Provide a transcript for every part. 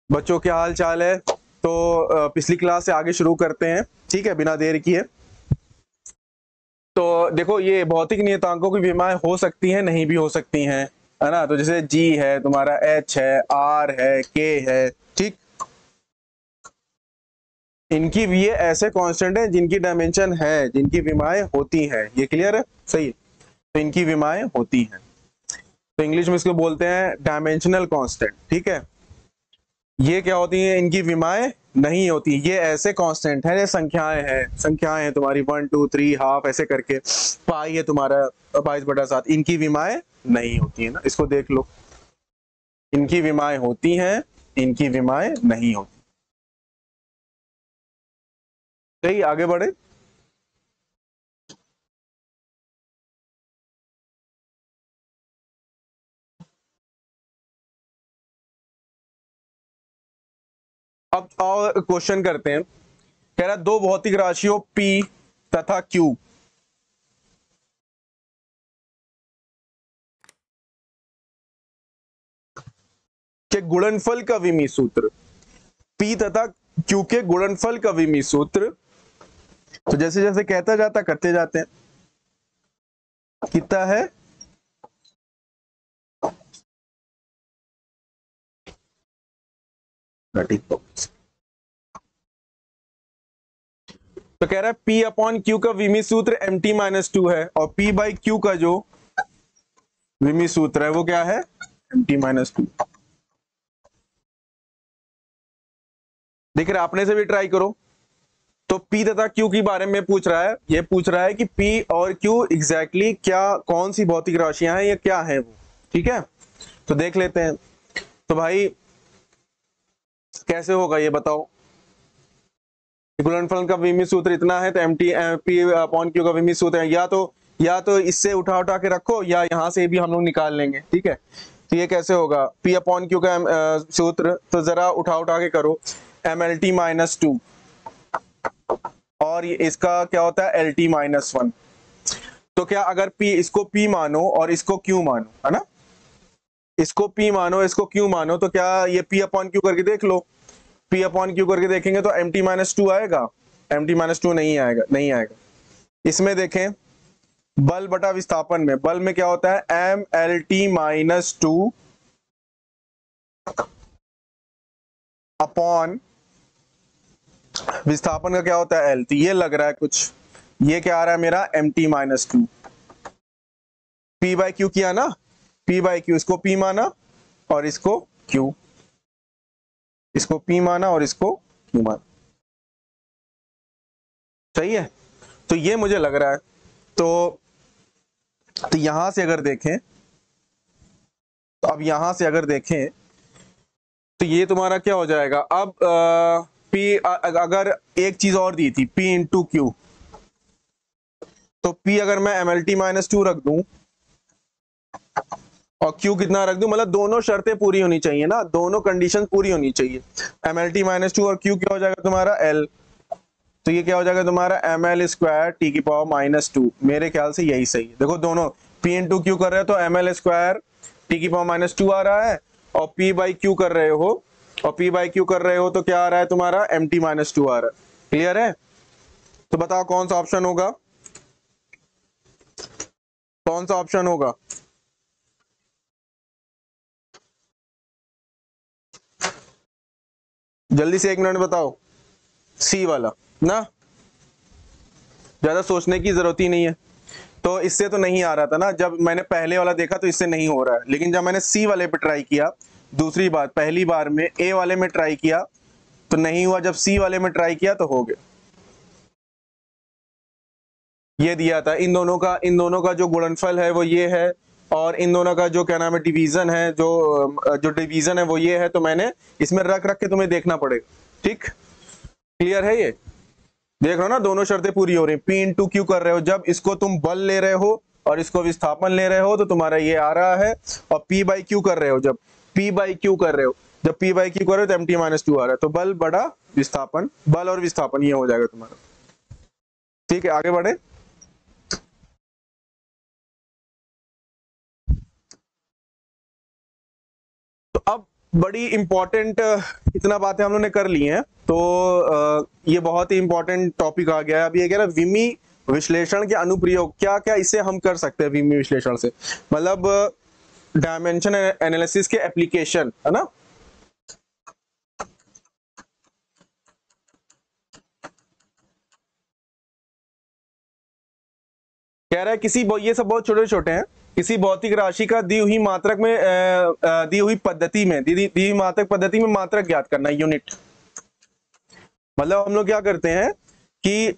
बच्चों क्या हाल चाल है? तो पिछली क्लास से आगे शुरू करते हैं, ठीक है, बिना देर किए। तो देखो, ये भौतिक नियतांकों की विमाएं हो सकती हैं, नहीं भी हो सकती हैं, है ना। तो जैसे G है, तुम्हारा H है, R है, K है, ठीक। इनकी भी ये ऐसे कांस्टेंट है जिनकी डायमेंशन है, जिनकी विमाएं होती हैं। ये क्लियर है? सही। तो इनकी विमाएं होती हैं, तो इंग्लिश में इसको बोलते हैं डायमेंशनल कांस्टेंट, ठीक है। ये क्या होती हैं? इनकी विमाएं नहीं होती। ये ऐसे कांस्टेंट है, संख्याएं हैं तुम्हारी 1 2 3 हाफ ऐसे करके। पाई है तुम्हारा 22/7। इनकी विमाएं नहीं होती है ना, इसको देख लो। इनकी विमाएं होती हैं, इनकी विमाएं नहीं होती। सही, आगे बढ़े। अब और क्वेश्चन करते हैं। कह रहा दो भौतिक राशियों P तथा Q के गुणनफल का विमीय सूत्र। P तथा Q के गुणनफल का विमीय सूत्र। तो जैसे जैसे कहता जाता करते जाते हैं। कितना है? तो कह रहा है P अपॉन Q का विमीय सूत्र mt-2 है, और P बाई Q का जो विमीय सूत्र है वो क्या है? mt-2। देख रहे, अपने से भी ट्राई करो। तो P तथा Q के बारे में पूछ रहा है। ये पूछ रहा है कि P और Q एग्जैक्टली क्या, कौन सी भौतिक राशियां हैं, या क्या है वो, ठीक है। तो देख लेते हैं। तो भाई कैसे होगा ये बताओ। गुणनफल का विमीय सूत्र इतना है, तो P अपॉन Q का विमीय सूत्र है, या तो इससे उठा उठा के रखो, या यहां से भी हम लोग निकाल लेंगे, ठीक है। तो ये कैसे होगा? P अपॉन Q का सूत्र, तो जरा उठा उठा के करो। MLT-2, और इसका क्या होता है? LT-1। तो क्या अगर P, इसको P मानो और इसको Q मानो, है ना, इसको P मानो इसको Q मानो, तो क्या ये P अपॉन Q करके देख लो। P अपॉन Q करके देखेंगे तो MT-2 आएगा? MT-2 नहीं आएगा, नहीं आएगा। इसमें देखें, बल बटा विस्थापन में, बल में क्या होता है? MLT-2 अपॉन विस्थापन का क्या होता है? L। तो ये लग रहा है कुछ, ये क्या आ रहा है मेरा? MT-2। P बाई Q किया ना, P बाई Q, इसको P माना और इसको Q, इसको P माना और इसको Q माना। सही है। तो ये मुझे लग रहा है। तो यहां से अगर देखें, तो अब यहां से अगर देखें तो ये तुम्हारा क्या हो जाएगा? अब P, अगर एक चीज और दी थी P इंटू Q, तो P अगर मैं MLT-2 रख दूं और Q कितना रख दूं, मतलब दोनों शर्तें पूरी होनी चाहिए ना, दोनों कंडीशन पूरी होनी चाहिए। MLT-2 और Q क्या हो जाएगा तुम्हारा? L। तो ये क्या हो जाएगा तुम्हारा? ML² T⁻²। मेरे ख्याल से यही सही है। देखो, दोनों P इंटू Q कर रहे हो तो ML² T⁻² आ रहा है, और P बाई Q कर रहे हो, तो क्या आ रहा है तुम्हारा? MT-2 आ रहा है। क्लियर है? तो बताओ कौन सा ऑप्शन होगा, कौन सा ऑप्शन होगा? जल्दी से 1 मिनट बताओ। सी वाला ना, ज्यादा सोचने की जरूरत ही नहीं है। तो इससे तो नहीं आ रहा था ना, जब मैंने पहले वाला देखा तो इससे नहीं हो रहा है, लेकिन जब मैंने सी वाले पे ट्राई किया, दूसरी बार, पहली बार में ए वाले में ट्राई किया तो नहीं हुआ, जब सी वाले में ट्राई किया तो हो गया। ये दिया था इन दोनों का जो गुणनफल है वो ये है, और इन दोनों का जो क्या नाम है, डिवीजन है, जो डिवीजन है वो ये है। तो मैंने इसमें रख रख के तुम्हें देखना पड़ेगा, ठीक। क्लियर है? ये देख रहे हो ना, दोनों शर्तें पूरी हो रही। P इंटू Q कर रहे हो, जब इसको तुम बल ले रहे हो और इसको विस्थापन ले रहे हो, तो तुम्हारा ये आ रहा है। और P बाई Q कर रहे हो, जब P बाई Q कर रहे हो, जब P बाई Q कर रहे हो तो MT-2 आ रहा है। तो बल बड़ा विस्थापन, बल और विस्थापन, ये हो जाएगा तुम्हारा। ठीक है, आगे बढ़े। तो अब बड़ी इंपॉर्टेंट इतना बातें हम लोगों ने कर ली हैं, तो ये बहुत ही इंपॉर्टेंट टॉपिक आ गया है। अब ये कह रहा है विमी विश्लेषण के अनुप्रयोग, क्या क्या इसे हम कर सकते हैं विमी विश्लेषण से, मतलब डायमेंशन एनालिसिस के एप्लीकेशन, है ना। कह रहा है ये सब बहुत छोटे छोटे हैं। किसी भौतिक राशि का दी हुई मात्रक में दी हुई पद्धति में दी हुई मात्रक पद्धति में मात्रक ज्ञात करना, यूनिट। मतलब हम लोग क्या करते हैं कि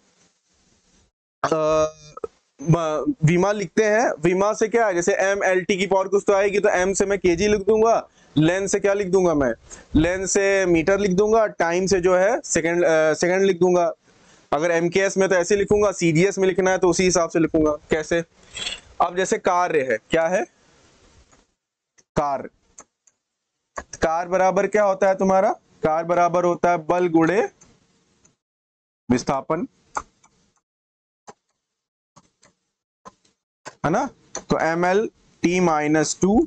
विमा लिखते हैं, विमा से क्या है, जैसे एम एल टी की पावर कुछ तो आएगी, तो एम से मैं केजी लिख दूंगा, लेंथ से क्या लिख दूंगा मैं, लेंथ से मीटर लिख दूंगा, टाइम से जो है सेकंड लिख दूंगा। अगर एमकेएस में तो ऐसे लिखूंगा, सीडीएस में लिखना है तो उसी हिसाब से लिखूंगा। कैसे, अब जैसे कार्य है, क्या है कार बराबर क्या होता है तुम्हारा, कार बराबर होता है बल गुणे विस्थापन, है ना। तो M L T minus 2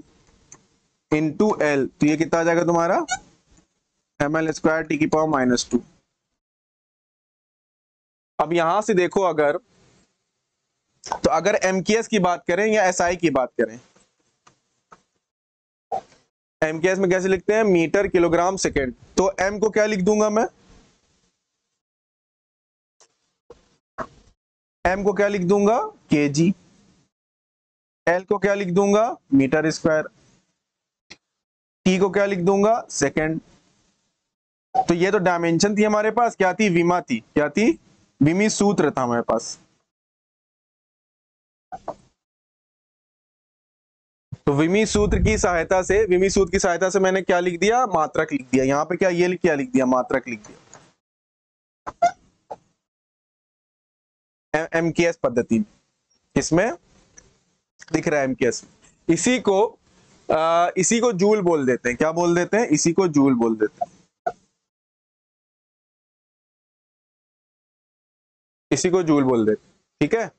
into L, तो ये कितना आ जाएगा तुम्हारा एम एल स्क्वायर टी की पावर -2। अब यहां से देखो, अगर एमकेएस की बात करें या एसआई की बात करें, एमकेएस में कैसे लिखते हैं, मीटर किलोग्राम सेकेंड। तो एम को क्या लिख दूंगा मैं, एम को क्या लिख दूंगा केजी, एल को क्या लिख दूंगा मीटर स्क्वायर, टी को क्या लिख दूंगा सेकेंड। तो ये तो डायमेंशन थी हमारे पास, क्या थी, विमा थी, क्या थी, विमी सूत्र था हमारे पास। तो विमी सूत्र की सहायता से मैंने क्या लिख दिया, मात्रक लिख दिया। यहां पे क्या ये क्या लिख दिया, मात्रक लिख दिया एमकेएस पद्धति में। इसमें दिख रहा है एमकेएस, इसी को जूल बोल देते हैं। क्या बोल देते हैं, इसी को जूल बोल देते हैं, इसी को जूल बोल देते हैं, ठीक है।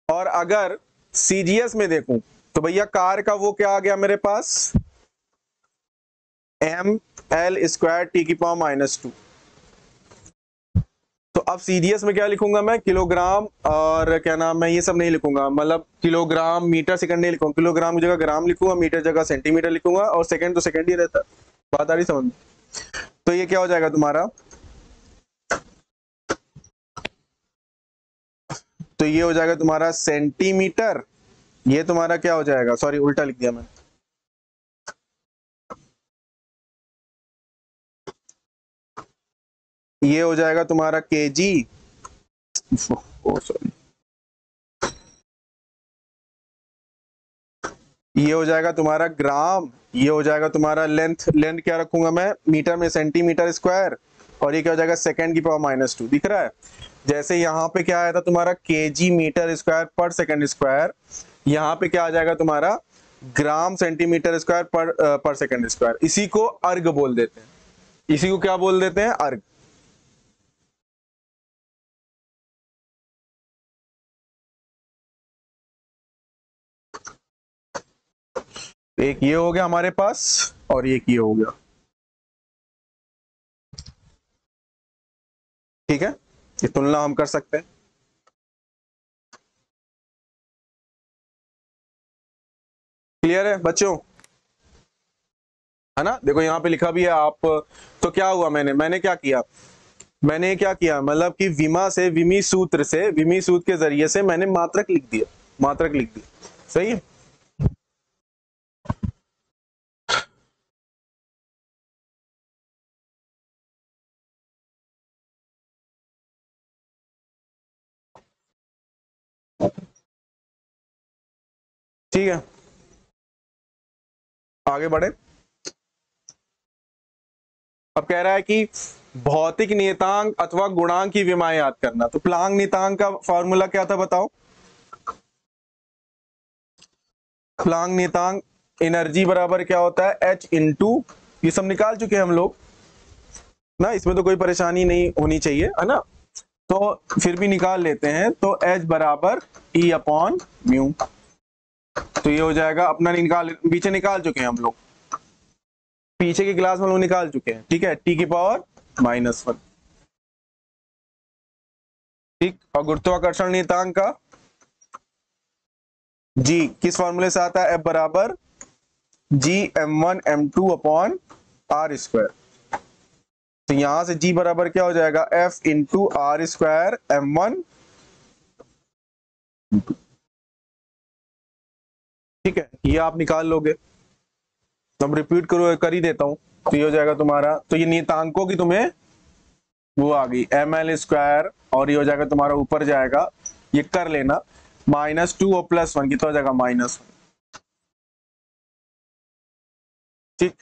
और अगर सीजीएस में देखूं तो भैया कार का वो क्या आ गया मेरे पास, एम एल स्क्वायर टी की पावर -2। तो अब सीडीएस में क्या लिखूंगा मैं, किलोग्राम, और क्या नाम है, ये सब नहीं लिखूंगा, मतलब किलोग्राम मीटर सेकंड नहीं लिखूंगा, किलोग्राम की जगह ग्राम लिखूंगा, मीटर जगह सेंटीमीटर लिखूंगा, और सेकंड तो सेकंड ही रहता है। बात आ रही समझ। तो ये क्या हो जाएगा तुम्हारा, तो ये हो जाएगा तुम्हारा सेंटीमीटर, ये तुम्हारा क्या हो जाएगा, सॉरी उल्टा लिख दिया मैंने, ये हो जाएगा तुम्हारा केजी, सॉरी ये हो जाएगा तुम्हारा ग्राम, ये हो जाएगा तुम्हारा लेंथ क्या रखूंगा मैं, मीटर में सेंटीमीटर स्क्वायर, और ये क्या हो जाएगा सेकंड की पावर -2। दिख रहा है, जैसे यहाँ पे क्या आया था तुम्हारा केजी मीटर स्क्वायर पर सेकंड स्क्वायर, यहाँ पे क्या आ जाएगा तुम्हारा ग्राम सेंटीमीटर स्क्वायर पर सेकंड स्क्वायर। इसी को अर्ग बोल देते हैं, इसी को क्या बोल देते हैं, अर्ग। एक ये हो गया हमारे पास, और एक ये हो गया, ठीक है। ये तुलना हम कर सकते हैं। क्लियर है बच्चों, है ना। देखो यहाँ पे लिखा भी है आप, तो क्या हुआ, मैंने क्या किया, मतलब कि विमा से विमी सूत्र के जरिए से मैंने मात्रक लिख दिया, सही है। ठीक है, आगे बढ़े। अब कह रहा है कि भौतिक नियतांक अथवा गुणांक की विमा याद करना। तो प्लांक नियतांक का फॉर्मूला क्या था बताओ, प्लांक नियतांक एनर्जी बराबर क्या होता है, H इंटू, ये सब निकाल चुके हैं हम लोग ना, इसमें तो कोई परेशानी नहीं होनी चाहिए, है ना। तो फिर भी निकाल लेते हैं, तो H बराबर E अपॉन म्यू। तो ये हो जाएगा अपना पीछे निकाल चुके हैं हम लोग, पीछे की क्लास में हम लोग निकाल चुके हैं, ठीक है, टी की पावर -1, ठीक। और गुरुत्वाकर्षण नियतांक का जी किस फॉर्मूले से आता है, F बराबर G m1m2/r²। तो यहां से G बराबर क्या हो जाएगा, F इंटू r² m1, ठीक है, ये आप निकाल लोगे। तो अब रिपीट करो, कर ही देता हूं। तो ये हो जाएगा तुम्हारा, तो ये नियतांकों की तुम्हें वो आ गई ml², और ये हो जाएगा तुम्हारा ऊपर जाएगा, ये कर लेना, -2 और +1 कितना हो जाएगा, -1, ठीक।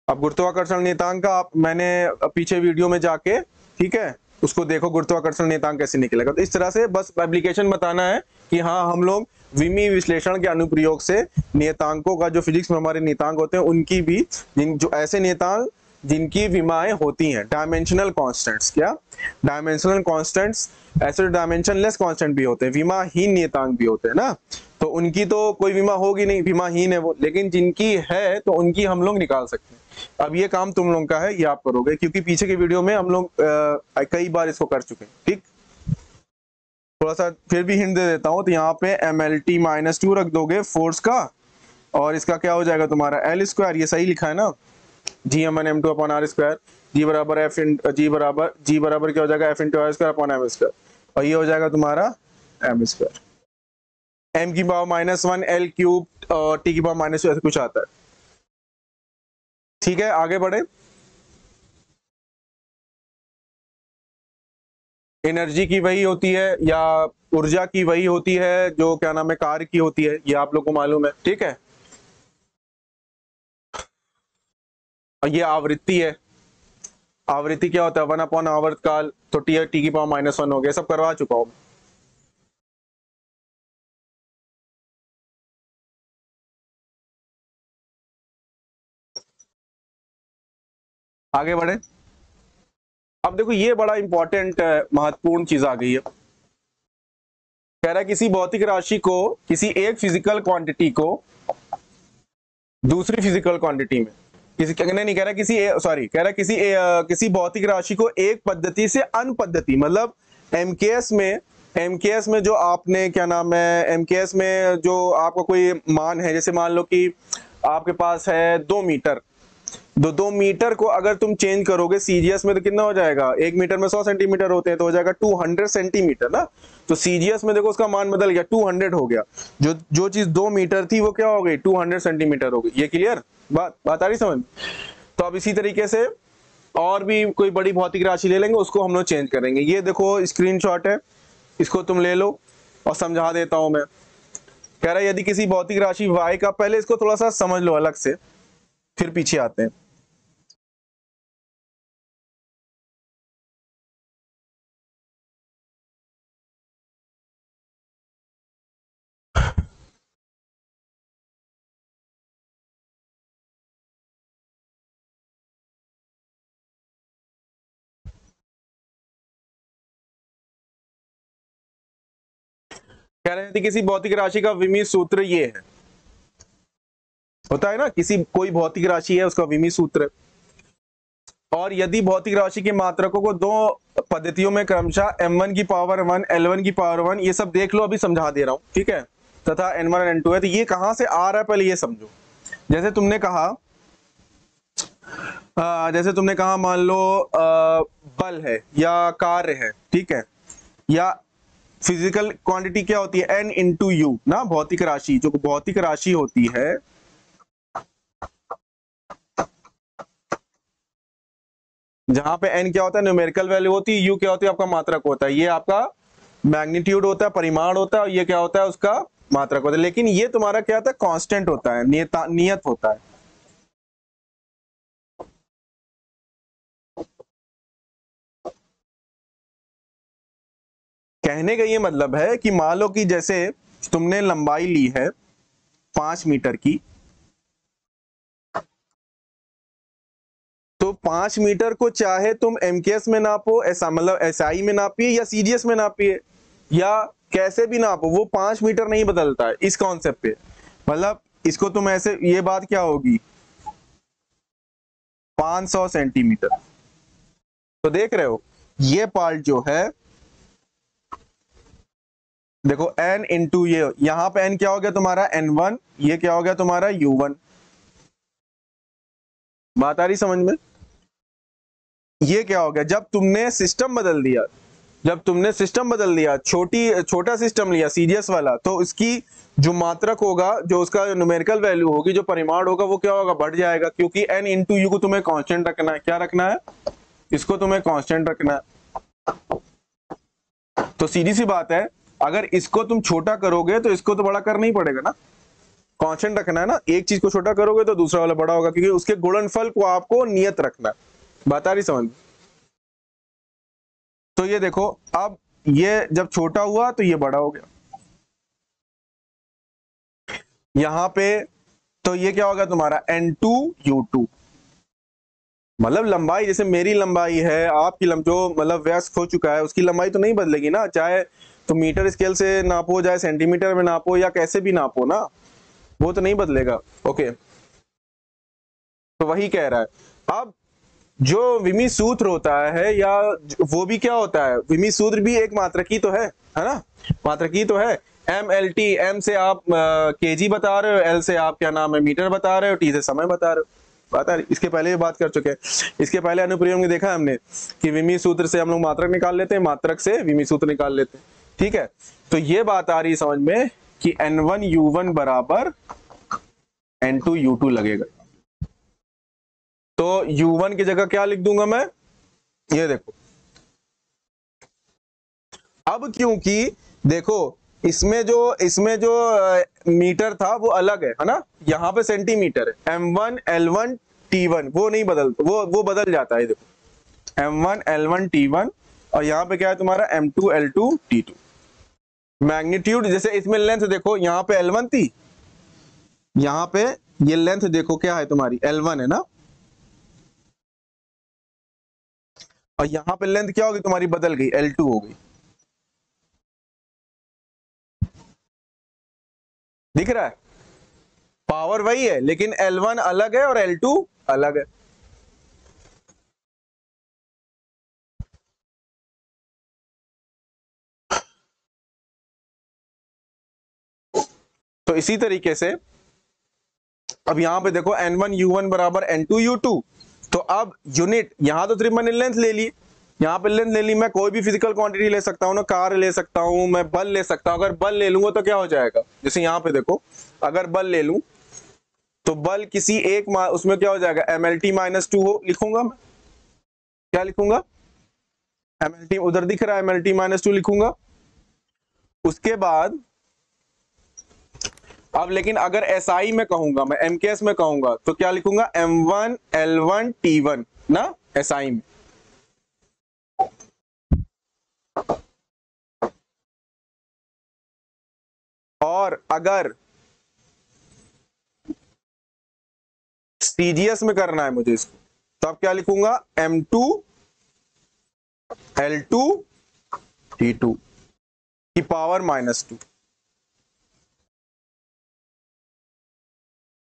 अब गुरुत्वाकर्षण नियतांक का आप मैंने पीछे वीडियो में जाके, ठीक है, उसको देखो गुरुत्वाकर्षण नियतांक कैसे निकलेगा। तो इस तरह से बस एप्लीकेशन बताना है कि हाँ हम लोग विमी विश्लेषण के अनुप्रयोग से नियतांकों का, जो फिजिक्स में हमारे नियतांक होते हैं उनकी भी, जो ऐसे नियतांक जिनकी विमाएं होती हैं, डायमेंशनल कांस्टेंट्स, क्या डायमेंशनल कांस्टेंट्स, ऐसे डायमेंशनलेस कांस्टेंट भी होते हैं, विमाहीन नियतांक भी होते हैं ना, तो उनकी तो कोई विमा होगी नहीं, विमाहीन है वो, लेकिन जिनकी है तो उनकी हम लोग निकाल सकते हैं। अब ये काम तुम लोगों का है, ये आप करोगे, क्योंकि पीछे के वीडियो में हम लोग कई बार इसको कर चुके हैं, ठीक। थोड़ा सा फिर भी हिंट दे देता हूं, तो यहाँ पे mlt -2 रख दोगे फोर्स का, और इसका क्या हो जाएगा तुम्हारा L², ये सही लिखा है ना, G m1m2/r², G बराबर G बराबर क्या हो जाएगा, F इंटू r²/m², और ये हो जाएगा तुम्हारा m², m की पावर -1 L³ और t की पावर -2 ऐसे कुछ आता है, ठीक है। आगे बढ़े, एनर्जी की वही होती है, या ऊर्जा की वही होती है जो क्या नाम है, कार्य की होती है, ये आप लोग को मालूम है, ठीक है। और ये आवृत्ति है, आवृत्ति क्या होता है, 1 आवर्तकाल, तो टी की पावर -1 हो गया, सब करवा चुका हूं। आगे बढ़े, अब देखो ये बड़ा इंपॉर्टेंट महत्वपूर्ण चीज आ गई है। कह रहा है किसी भौतिक राशि को, किसी एक फिजिकल क्वांटिटी को दूसरी फिजिकल क्वांटिटी में, किसी नहीं कह रहा किसी सॉरी कह रहा किसी भौतिक राशि को एक पद्धति से अन्य पद्धति, मतलब एमकेएस में जो आपने क्या नाम है, एमकेएस में जो आपका कोई मान है, जैसे मान लो कि आपके पास है 2 मीटर, 2 मीटर को अगर तुम चेंज करोगे सीजीएस में तो कितना हो जाएगा, 1 मीटर में 100 सेंटीमीटर होते हैं, तो हो जाएगा 200 सेंटीमीटर ना। तो सीजीएस में देखो उसका मान बदल गया, 200 हो गया, जो चीज 2 मीटर थी वो क्या हो गई, 200 सेंटीमीटर हो गई। ये क्लियर बात आ रही समझ। तो अब इसी तरीके से और भी कोई बड़ी भौतिक राशि ले लेंगे, उसको हम लोग चेंज करेंगे। ये देखो स्क्रीनशॉट है, इसको तुम ले लो और समझा देता हूं मैं। कह रहा है यदि किसी भौतिक राशि y का, पहले इसको थोड़ा सा समझ लो अलग से, फिर पीछे आते हैं। कह रहे थे किसी भौतिक राशि का विमीय सूत्र ये है, होता है ना, किसी कोई भौतिक राशि है उसका विमीय सूत्र। और यदि भौतिक राशि के मात्रकों को 2 पद्धतियों में क्रमशः m1 की पावर 1 L1 की पावर 1, ये सब देख लो, अभी समझा दे रहा हूं, ठीक है, तथा n1 और n2 है, तो ये कहां से आ रहा है पहले ये समझो। जैसे तुमने कहा मान लो बल है या कार्य है, ठीक है, या फिजिकल क्वांटिटी क्या होती है, n इंटू यू ना, भौतिक राशि, जो भौतिक राशि होती है जहां पे n क्या होता है, न्यूमेरिकल वैल्यू होती है, u क्या होती है आपका मात्रक होता है, ये आपका मैग्नीट्यूड होता है, परिमाण होता है, और ये क्या होता है उसका मात्रक होता है। लेकिन ये तुम्हारा क्या होता है, कांस्टेंट होता है, नियत होता है। कहने का ये मतलब है कि मान लो कि जैसे तुमने लंबाई ली है 5 मीटर की, तो 5 मीटर को चाहे तुम एमकेएस में नापो, ऐसा मतलब एसआई में नापिए या सीजीएस में नापिए या कैसे भी नापो, वो 5 मीटर नहीं बदलता है इस कॉन्सेप्ट पे। मतलब इसको तुम ऐसे, ये बात क्या होगी, 500 सेंटीमीटर। तो देख रहे हो ये पार्ट जो है, देखो n इंटू ये, यहां पे n क्या हो गया तुम्हारा n1, ये क्या हो गया तुम्हारा u1। बात आ रही समझ में? ये क्या हो गया, जब तुमने सिस्टम बदल दिया, जब तुमने सिस्टम बदल दिया, छोटा सिस्टम लिया सीजीएस वाला, तो इसकी जो मात्रक होगा, जो उसका न्यूमेरिकल वैल्यू होगी, जो परिमाण होगा, वो क्या होगा, बढ़ जाएगा, क्योंकि n इंटू यू को तुम्हें कांस्टेंट रखना है। क्या रखना है? इसको तुम्हें कांस्टेंट रखना है। तो सीधी सी बात है, अगर इसको तुम छोटा करोगे तो इसको तो बड़ा करना ही पड़ेगा ना, कांस्टेंट रखना है ना। एक चीज को छोटा करोगे तो दूसरा वाला बड़ा होगा, क्योंकि उसके गुणनफल को आपको नियत रखना है। बात आ रही समझ? तो ये देखो, अब ये जब छोटा हुआ तो ये बड़ा हो गया यहां पे, तो ये क्या होगा तुम्हारा N2U2। मतलब लंबाई, जैसे मेरी लंबाई है, आपकी जो मतलब वयस्क हो चुका है, उसकी लंबाई तो नहीं बदलेगी ना, चाहे तो मीटर स्केल से नापो, चाहे सेंटीमीटर में नापो, या कैसे भी नापो ना, वो तो नहीं बदलेगा। ओके, तो वही कह रहा है। अब जो विमी सूत्र होता है, या वो भी क्या होता है, विमी सूत्र भी एक मात्रकी तो है ना, मात्रकी तो है। MLT, M से आप केजी बता रहे हो, L से आप क्या नाम है मीटर बता रहे हो, T से समय बता रहे हो। बात आ रही, इसके पहले भी बात कर चुके हैं, इसके पहले अनुप्रयोग में देखा हमने कि विमी सूत्र से हम लोग मात्रक निकाल लेते हैं, मात्रक से विमी सूत्र निकाल लेते हैं। ठीक है, तो ये बात आ रही समझ में कि N1U1 बराबर N2U2 लगेगा। तो U1 की जगह क्या लिख दूंगा मैं, ये देखो। अब क्योंकि देखो इसमें जो मीटर था वो अलग है ना, यहां पे सेंटीमीटर है। M1 L1 T1 वो नहीं बदल, वो बदल जाता है। देखो M1 L1 T1, और यहां पे क्या है तुम्हारा M2 L2 T2। मैग्नीट्यूड, जैसे इसमें लेंथ देखो, यहां पे L1 थी, यहां पे ये लेंथ देखो क्या है तुम्हारी, L1 है ना, और यहां पे लेंथ क्या होगी तुम्हारी, बदल गई, L2 हो गई। दिख रहा है? पावर वही है, लेकिन L1 अलग है और L2 अलग है। तो इसी तरीके से अब यहां पे देखो N1U1 बराबर N2U2। तो अब यूनिट, यहां तो सिर्फ मैंने लेंथ ले ली, यहां पे लेंथ ले ली, मैं कोई भी फिजिकल क्वांटिटी ले सकता हूं ना, कार ले सकता हूं, मैं बल ले सकता हूं। अगर बल ले लूंगा तो क्या हो जाएगा, जैसे यहां पे देखो, अगर बल ले लूं तो बल किसी एक उसमें क्या हो जाएगा, MLT -2 हो, लिखूंगा मैं, क्या लिखूंगा, MLT उधर दिख रहा है, MLT -2 लिखूंगा। उसके बाद अब लेकिन अगर SI में कहूंगा, मैं MKS में कहूंगा, तो क्या लिखूंगा, M1 L1 T1 ना, SI में। और अगर CGS में करना है मुझे इसको, तो अब क्या लिखूंगा, M2 L2 T2 की पावर -2।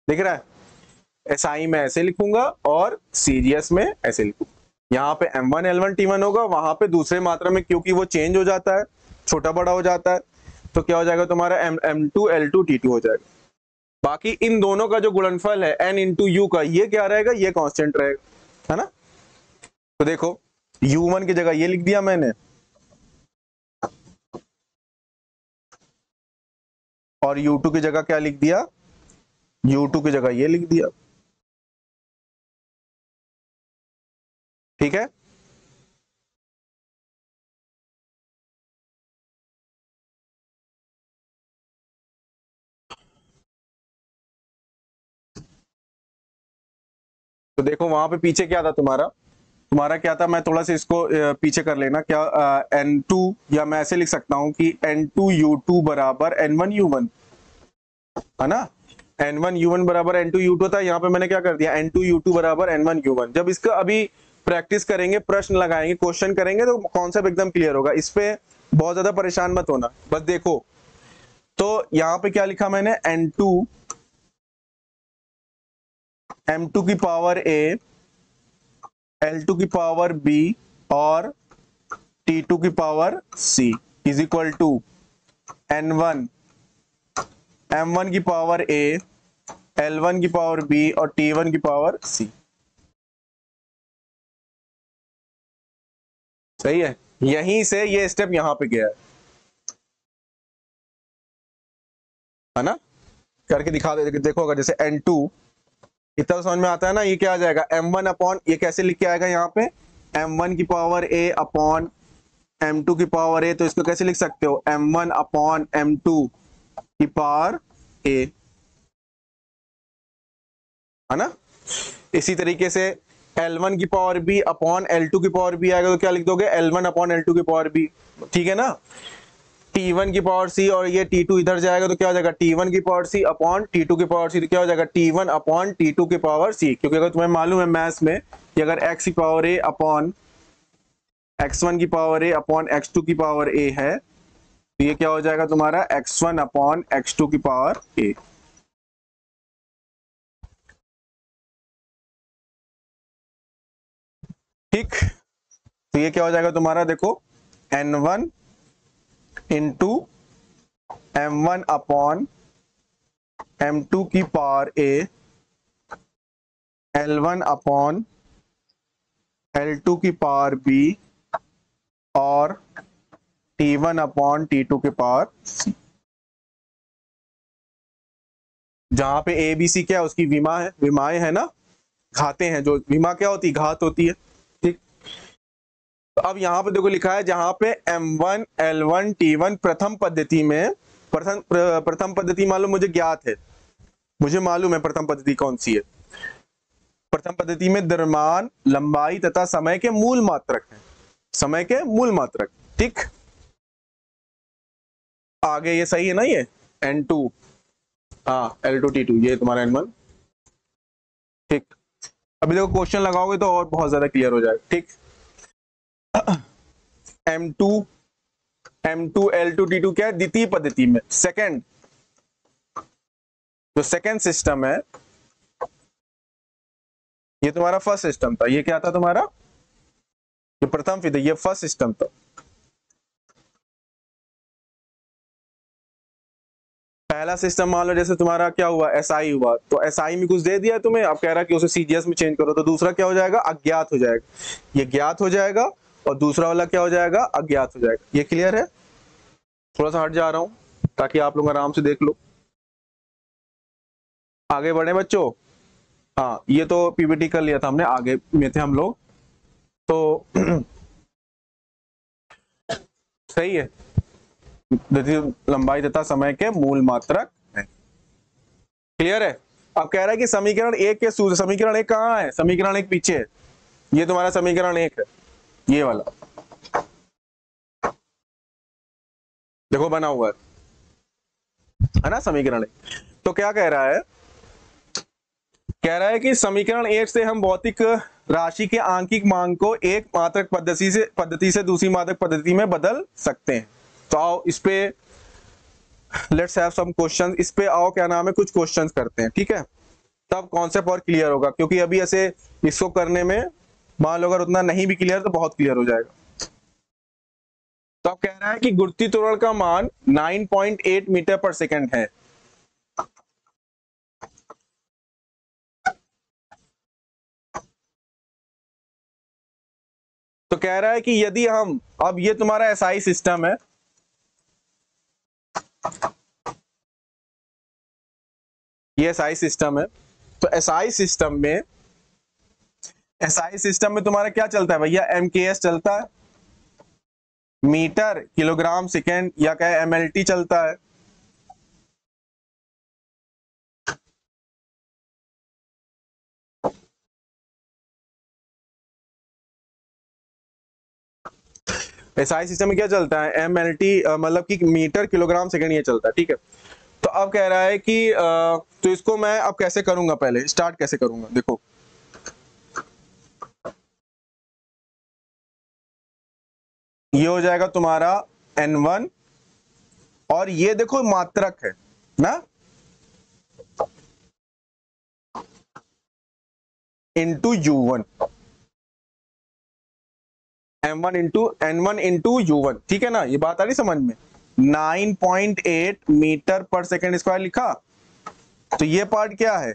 दिख रहा है? SI में ऐसे लिखूंगा और CGS में ऐसे लिखूंगा। यहां पे M1 L1 T1 होगा, वहां पे दूसरे मात्रा में, क्योंकि वो चेंज हो जाता है, छोटा बड़ा हो जाता है, तो क्या हो जाएगा तुम्हारा M2 L2 T2 हो जाएगा। बाकी इन दोनों का जो गुणनफल है N इंटू यू का, ये क्या रहेगा, ये कांस्टेंट रहेगा, है ना। तो देखो U1 की जगह ये लिख दिया मैंने, और U2 की जगह क्या लिख दिया, U2 की जगह ये लिख दिया। ठीक है, तो देखो वहां पे पीछे क्या था तुम्हारा क्या था, मैं थोड़ा सा इसको पीछे कर लेना, क्या N2, या मैं ऐसे लिख सकता हूं कि N2U2 बराबर N1U1, है ना। N1U1 बराबर N2U2 था, यहाँ पे मैंने क्या कर दिया, N2U2 बराबर N1U1। जब इसका अभी प्रैक्टिस करेंगे, प्रश्न लगाएंगे, क्वेश्चन करेंगे, तो कॉन्सेप्ट एकदम क्लियर होगा। इस पे बहुत ज्यादा परेशान मत होना, बस देखो। तो यहाँ पे क्या लिखा मैंने, N2 m2 की पावर a, l2 की पावर b और t2 की power c is equal to n1 m1 की पावर a, l1 की पावर b और t1 की पावर c। सही है, यहीं से ये स्टेप यहां पे गया है ना। करके दिखा दे, देखो अगर जैसे n2 इतना समझ में आता है ना, ये क्या आ जाएगा m1 अपॉन, ये कैसे लिख के आएगा यहाँ पे m1 की पावर a अपॉन m2 की पावर a, तो इसको कैसे लिख सकते हो m1 अपॉन m2 की पावर a, है ना। इसी तरीके से L1 की पावर b अपॉन L2 की पावर b आएगा, तो क्या लिख दोगे L1 अपॉन L2 की पावर b, ठीक है ना। T1 की पावर c और ये T2 इधर जाएगा, तो क्या हो जाएगा T1 की पावर c अपॉन T2 की पावर c, तो क्या हो जाएगा T1 अपॉन T2 की पावर c। क्योंकि अगर तुम्हें मालूम है मैथ्स में कि अगर x की पावर a अपॉन x1 की पावर a अपॉन x2 की पावर a है, तो ये क्या हो जाएगा तुम्हारा x1 अपॉन x2 की पावर a। ठीक, तो ये क्या हो जाएगा तुम्हारा, देखो n1 into m1 upon m2 की power a, L1 upon L2 की पावर b और T1 अपॉन T2 की पावर c। जहां पे a b c क्या है, उसकी विमा है, विमाएं है ना, घाते हैं, जो विमा क्या होती है, घात होती है। ठीक, तो अब यहां पे देखो लिखा है जहां पे m1 L1 T1 प्रथम पद्धति में, प्रथम पद्धति मालूम मुझे ज्ञात है, मुझे मालूम है प्रथम पद्धति कौन सी है। प्रथम पद्धति में द्रव्यमान, लंबाई तथा समय के मूल मात्रक है, समय के मूल मात्रक। ठीक, आगे ये सही है ना, ये n2, हाँ L2 T2, ये तुम्हारा n1। ठीक, अभी देखो क्वेश्चन लगाओगे तो और बहुत ज्यादा क्लियर हो जाएगा। ठीक, m2 L2 T2 क्या है, द्वितीय पद्धति में, सेकंड, जो सेकंड सिस्टम है, ये तुम्हारा फर्स्ट सिस्टम था, ये क्या था तुम्हारा, ये प्रथम फिर ये फर्स्ट सिस्टम था। पहला सिस्टम मान लो जैसे तुम्हारा क्या हुआ, एसआई हुआ, तो एसआई में कुछ दे दिया तुम्हें, अब कह रहा कि उसे सीजीएस में चेंज करो, तो दूसरा क्या हो जाएगा, अज्ञात हो जाएगा, ये ज्ञात हो जाएगा, और दूसरा वाला क्या हो जाएगा, अज्ञात हो जाएगा। ये क्लियर है। थोड़ा सा हट जा रहा हूं ताकि आप लोग आराम से देख लो। आगे बढ़े बच्चों। हाँ, ये तो पीपीटी कर लिया था हमने, आगे में थे हम लोग, तो सही है, लंबाई तथा समय के मूल मात्रक है। क्लियर है। अब कह रहा है कि समीकरण एक के सूत्र, समीकरण एक कहाँ है, समीकरण एक पीछे है, ये तुम्हारा समीकरण एक है, ये वाला देखो बना हुआ है ना समीकरण एक। तो क्या कह रहा है, कह रहा है कि समीकरण एक से हम भौतिक राशि के आंकिक मान को एक मात्रक पद्धति से दूसरी मात्रक पद्धति में बदल सकते हैं। तो आओ इस पे लेट्स हैव सम क्वेश्चंस, इस पे आओ क्या नाम है, कुछ क्वेश्चंस करते हैं, ठीक है, तब कॉन्सेप्ट और क्लियर होगा। क्योंकि अभी ऐसे इसको करने में मान लो अगर उतना नहीं भी क्लियर तो बहुत क्लियर हो जाएगा। तो अब कह रहा है कि गुरुत्वीय त्वरण का मान 9.8 मीटर पर सेकंड है। तो कह रहा है कि यदि हम, अब ये तुम्हारा एसआई सिस्टम है, ये एसआई सिस्टम है, तो एसआई सिस्टम में तुम्हारा क्या चलता है भैया, एमकेएस चलता है, मीटर किलोग्राम सेकेंड, या क्या एमएलटी चलता है। एसआई सिस्टम में क्या चलता है, एमएलटी, मतलब कि मीटर किलोग्राम सेकेंड, ये चलता है, ठीक है। तो अब कह रहा है कि तो इसको मैं अब कैसे करूंगा, पहले स्टार्ट कैसे करूंगा, देखो ये हो जाएगा तुम्हारा n1, और ये देखो मात्रक है ना, into U1, M1 into N1 into U1, ठीक है ना, ये बात आ रही समझ में। 9.8 मीटर पर सेकेंड स्क्वायर लिखा, तो ये पार्ट क्या है,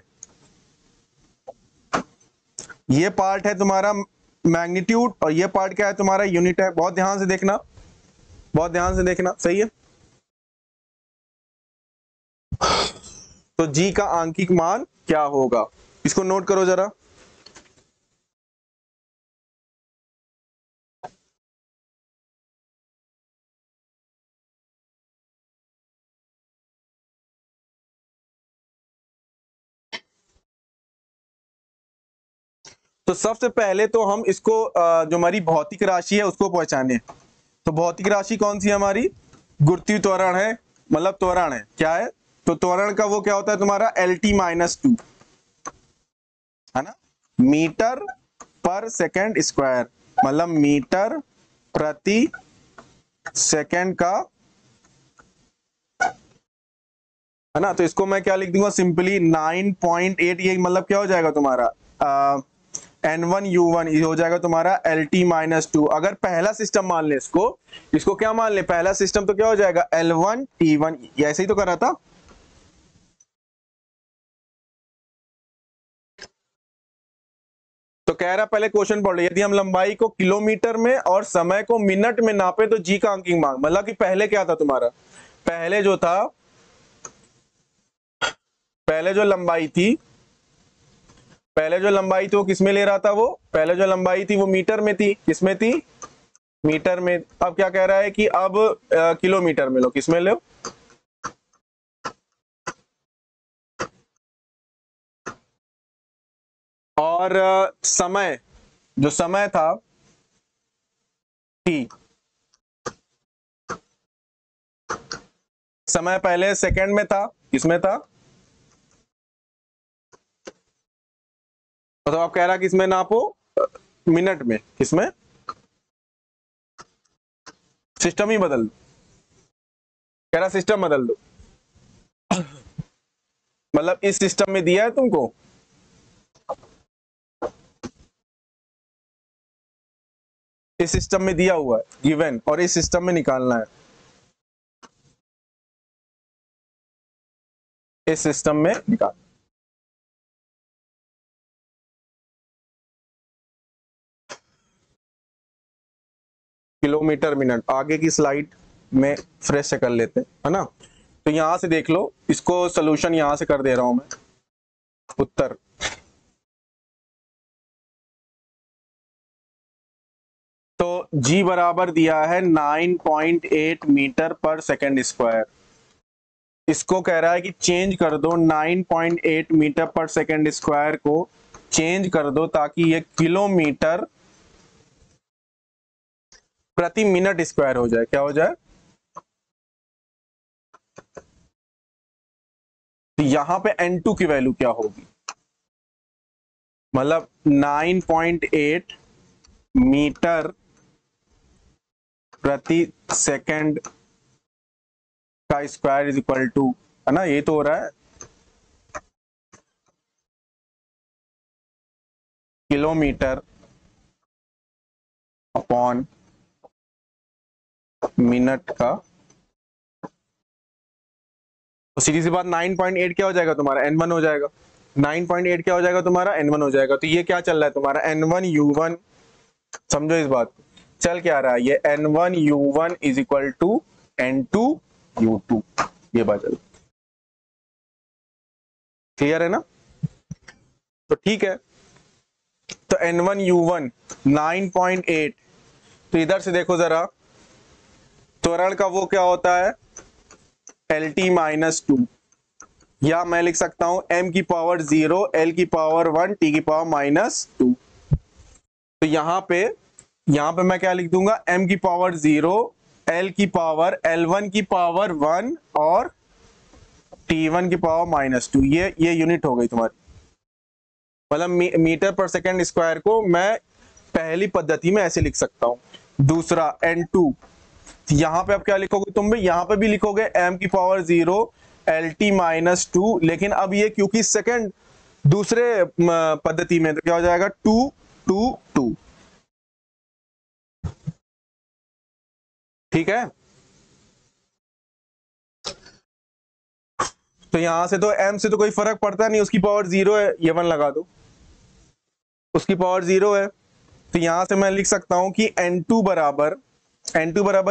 ये पार्ट है तुम्हारा मैग्नीट्यूड, और ये पार्ट क्या है तुम्हारा यूनिट है। बहुत ध्यान से देखना, बहुत ध्यान से देखना, सही है। तो जी का आंकिक मान क्या होगा, इसको नोट करो जरा। तो सबसे पहले तो हम इसको जो हमारी भौतिक राशि है उसको पहचाने। तो भौतिक राशि कौन सी है हमारी, गुरुत्वीय त्वरण है, मतलब त्वरण है, क्या है, तो त्वरण का वो क्या होता है तुम्हारा LT-2, है ना, मीटर पर सेकेंड स्क्वायर, मतलब मीटर प्रति सेकेंड का, है ना। तो इसको मैं क्या लिख दूंगा सिंपली 9.8, ये मतलब क्या हो जाएगा तुम्हारा N1U1, ये हो जाएगा तुम्हारा LT-2। अगर पहला सिस्टम मान ले इसको क्या मान ले, पहला सिस्टम तो क्या हो जाएगा L1T1, ऐसे ही तो कर रहा था। तो कह रहा पहले क्वेश्चन पढ़ लो, यदि हम लंबाई को किलोमीटर में और समय को मिनट में नापे तो जी का अंकिक मान, मतलब कि पहले क्या था तुम्हारा, पहले जो था, पहले जो लंबाई थी, पहले जो लंबाई थी वो किसमें ले रहा था, वो पहले जो लंबाई थी वो मीटर में थी, किसमें थी, मीटर में। अब क्या कह रहा है कि अब किलोमीटर में लो, किसमें लो, और समय, जो समय था t, समय पहले सेकंड में था, किसमें था, तो आप कह रहा किसमें नापो, मिनट में, किसमें, सिस्टम ही बदल दो, कह रहा सिस्टम बदल दो, मतलब इस सिस्टम में दिया है तुमको, इस सिस्टम में दिया हुआ है गिवन, और इस सिस्टम में निकालना है, इस सिस्टम में निकाल। किलोमीटर मिनट आगे की स्लाइड में फ्रेश से कर लेते हैं, है ना। तो यहां से देख लो, इसको सोल्यूशन यहां से कर दे रहा हूं मैं, उत्तर। तो जी बराबर दिया है 9.8 मीटर पर सेकेंड स्क्वायर, इसको कह रहा है कि चेंज कर दो 9.8 मीटर पर सेकेंड स्क्वायर को चेंज कर दो ताकि ये किलोमीटर प्रति मिनट स्क्वायर हो जाए, क्या हो जाए, तो यहां पे N2 की वैल्यू क्या होगी, मतलब 9.8 मीटर प्रति सेकंड का स्क्वायर इज इक्वल टू, है ना, ये तो हो रहा है किलोमीटर अपॉन मिनट का। तो सीधी सी बात 9.8 क्या हो जाएगा तुम्हारा N1 हो जाएगा, 9.8 क्या हो जाएगा तुम्हारा N1 हो जाएगा। तो ये क्या चल रहा है तुम्हारा N1U1, समझो इस बात को, चल क्या रहा है, ये N1U1 is equal to N2U2, ये बात चल, क्लियर है ना। तो ठीक है, तो N1U1 9.8, तो इधर से देखो जरा, त्वरण का वो क्या होता है LT-2, या मैं लिख सकता हूं m की पावर 0, l की पावर 1, t की पावर -2। तो यहां पे मैं क्या लिख दूंगा, m की पावर 0, l की पावर L1 की पावर 1 और T1 की पावर -2, ये यूनिट हो गई तुम्हारी, मतलब मीटर पर सेकेंड स्क्वायर को मैं पहली पद्धति में ऐसे लिख सकता हूं। दूसरा N2, यहां पे आप क्या लिखोगे तुम भी, यहां पे भी लिखोगे m की पावर 0 LT-2, लेकिन अब ये क्योंकि सेकंड दूसरे पद्धति में तो क्या हो जाएगा 2 2 2। ठीक है, तो यहां से तो m से तो कोई फर्क पड़ता नहीं, उसकी पावर 0 है, ये 1 लगा दो, उसकी पावर 0 है। तो यहां से मैं लिख सकता हूं कि n2 बराबर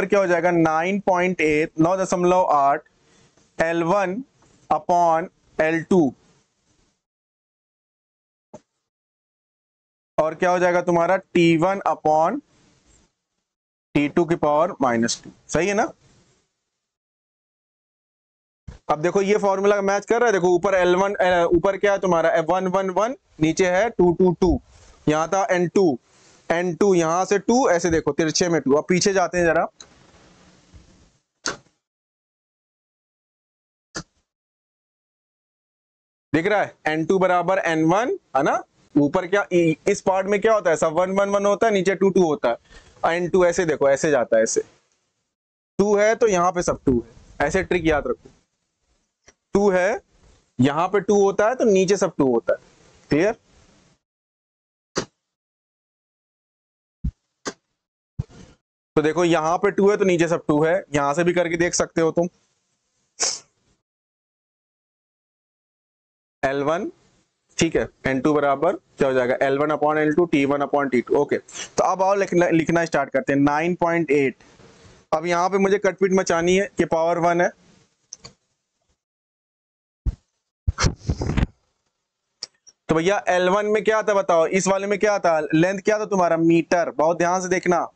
क्या हो जाएगा 9.8 9.8 L1 अपॉन L2, और क्या हो जाएगा तुम्हारा T1 अपॉन T2 की पावर -2। सही है ना? अब देखो ये फॉर्मूला मैच कर रहा है, देखो ऊपर L1 ऊपर क्या है तुम्हारा 1 1 1, नीचे है 2 2 2, यहां था N2 यहां से 2, ऐसे देखो तिरछे में 2। अब पीछे जाते हैं जरा, दिख रहा है N2 बराबर N1 है ना। ऊपर क्या इस पार्ट में क्या होता है, सब 1 1 1 होता है, नीचे 2 2 होता है। N2 ऐसे देखो ऐसे जाता है, ऐसे 2 है तो यहां पे सब 2 है, ऐसे ट्रिक याद रखो। 2 है, यहां पे 2 होता है तो नीचे सब 2 होता है। क्लियर? तो देखो यहां पे 2 है तो नीचे सब 2 है, यहां से भी करके देख सकते हो तुम। L1 ठीक है, N2 बराबर क्या हो जाएगा L1 upon L2 T1 upon T2। Okay, तो अब आओ लिखना स्टार्ट करते हैं 9.8। अब यहां पे मुझे कटपीट मचानी है कि पावर 1 है, तो भैया L1 में क्या था बताओ, इस वाले में क्या था, लेंथ क्या था तुम्हारा मीटर। बहुत ध्यान से देखना,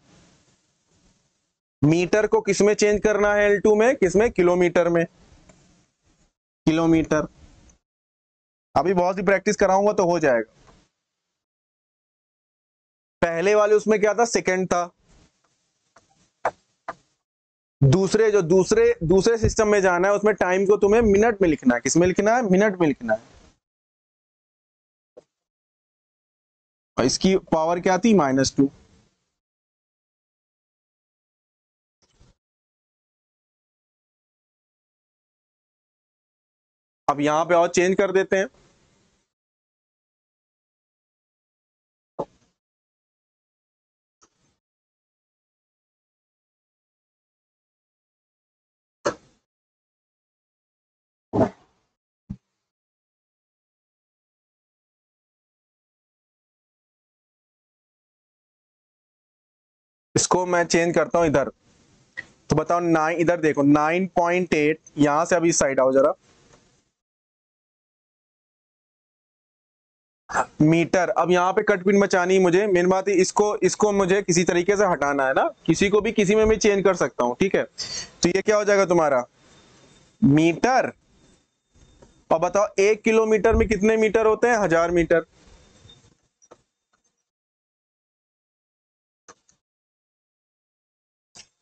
मीटर को किस में चेंज करना है L2 में, किसमें, किलोमीटर में, किलोमीटर। अभी बहुत सी प्रैक्टिस कराऊंगा तो हो जाएगा। पहले वाले उसमें क्या था, सेकंड था। दूसरे सिस्टम में जाना है, उसमें टाइम को तुम्हें मिनट में लिखना है। किसमें लिखना है, मिनट में लिखना है। और इसकी पावर क्या थी, -2। अब यहां पे और चेंज कर देते हैं, इसको मैं चेंज करता हूं इधर। तो बताओ 9, इधर देखो 9.8, यहां से अभी इस साइड आओ जरा, मीटर। अब यहाँ पे कटपिन मचानी मुझे, मेन बात है इसको मुझे किसी तरीके से हटाना है ना, किसी को भी किसी में भी चेंज कर सकता हूँ। ठीक है, तो ये क्या हो जाएगा तुम्हारा मीटर। और बताओ 1 किलोमीटर में कितने मीटर होते हैं, 1000 मीटर।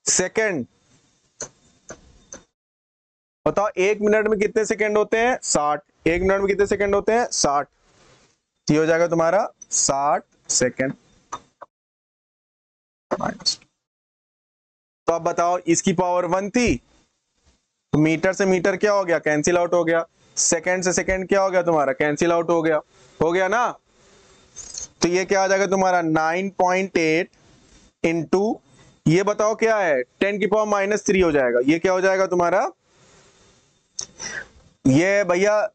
सेकंड, बताओ 1 मिनट में कितने सेकंड होते हैं, 60। 1 मिनट में कितने सेकंड होते हैं, 60। ये हो जाएगा तुम्हारा 60 सेकंड। तो अब बताओ इसकी पावर 1 थी, तो मीटर से मीटर क्या हो गया, कैंसिल आउट हो गया। सेकंड से सेकंड क्या हो गया तुम्हारा, कैंसिल आउट हो गया ना। तो ये क्या आ जाएगा तुम्हारा 9.8 इंटू, ये बताओ क्या है, 10 की पावर -3 हो जाएगा। ये क्या हो जाएगा तुम्हारा, ये भैया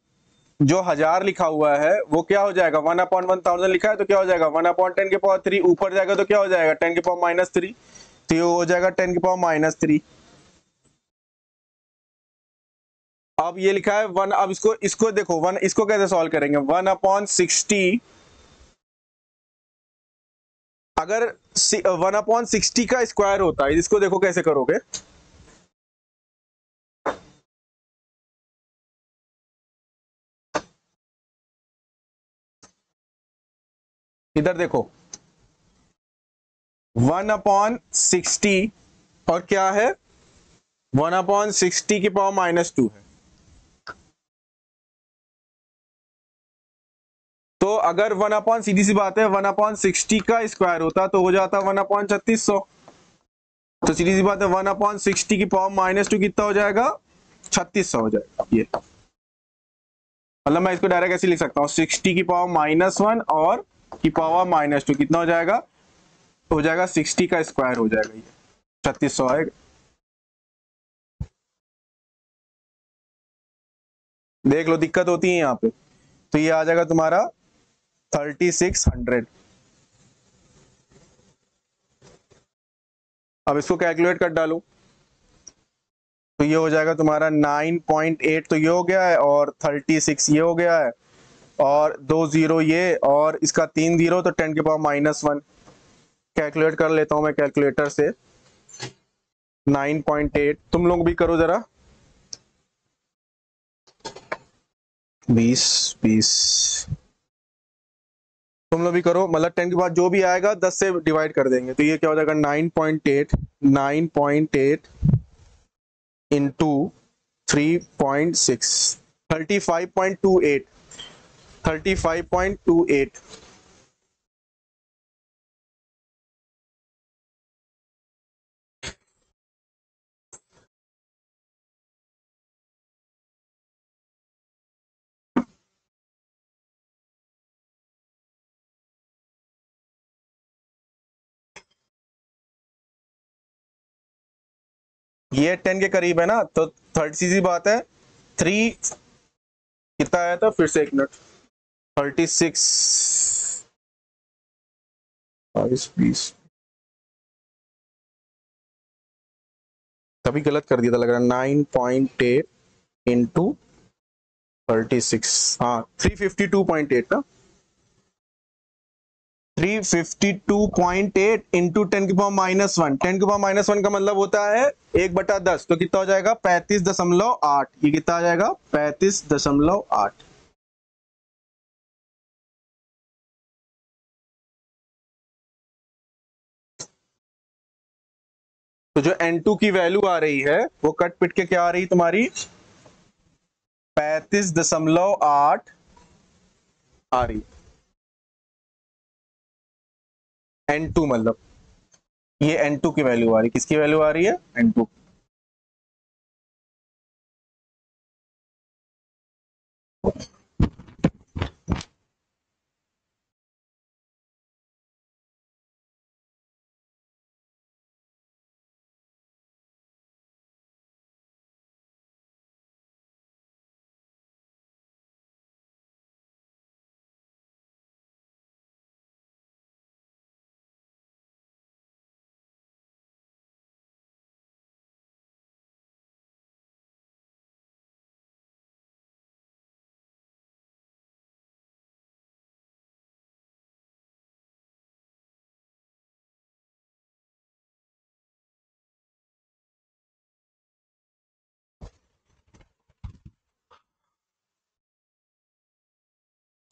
जो 1000 लिखा हुआ है वो क्या हो जाएगा, 1/1000 लिखा है तो क्या हो जाएगा 1/10 की पावर 3, ऊपर जाएगा तो क्या हो जाएगा 10 की पावर -3, तो ये हो जाएगा 10 की पावर -3। अब ये लिखा है 1, अब इसको देखो 1, इसको कैसे सॉल्व करेंगे, 1/60। अगर 1/60 का स्क्वायर होता है, इसको देखो कैसे करोगे, इधर देखो 1/60 और क्या है 1/60 की पावर -2 है। तो अगर 1/, सीधी सी बात है 1/60 का स्क्वायर होता तो हो जाता 1/3600। तो सीधी सी बात है 1/60 की पावर -2 कितना हो जाएगा, 3600 हो जाएगा। ये मतलब मैं इसको डायरेक्ट ऐसे लिख सकता हूँ 60 की पावर -1 और की पावर -2 कितना हो जाएगा? हो जाएगा 60 का स्क्वायर हो जाएगा, ये 3600 आएगा। देख लो दिक्कत होती है यहाँ पे, तो ये आ जाएगा तुम्हारा 3600। अब इसको कैलकुलेट कर डालो, तो ये हो जाएगा तुम्हारा 9.8, तो ये हो गया है, और 36 ये हो गया है, और 2 0 ये, और इसका 3 0, तो 10 के पावर -1। कैलकुलेट कर लेता हूं मैं कैलकुलेटर से। 9.8, तुम लोग भी करो जरा, 20 20 तुम लोग भी करो, मतलब 10 के बाद जो भी आएगा 10 से डिवाइड कर देंगे, तो ये क्या हो जाएगा 9.8 इंटू 3.6, 35.28 35.28। ये 10 के करीब है ना, तो थर्ड सीधी बात है। 3 कितना आया था, फिर से एक मिनट, 36 20 तभी गलत कर दिया था लग रहा है। 9.8 इंटू 36, हाँ 352.8 ना, 352.8 इंटू 10 की पावर -1। 10 की पावर -1 का मतलब होता है 1/10, तो कितना हो जाएगा 35.8। ये कितना आ जाएगा 35.8। तो जो N2 की वैल्यू आ रही है वो कट पिट के क्या आ रही तुम्हारी 35.8 आ रही। N2 मतलब ये N2 की वैल्यू आ रही, किसकी वैल्यू आ रही है N2।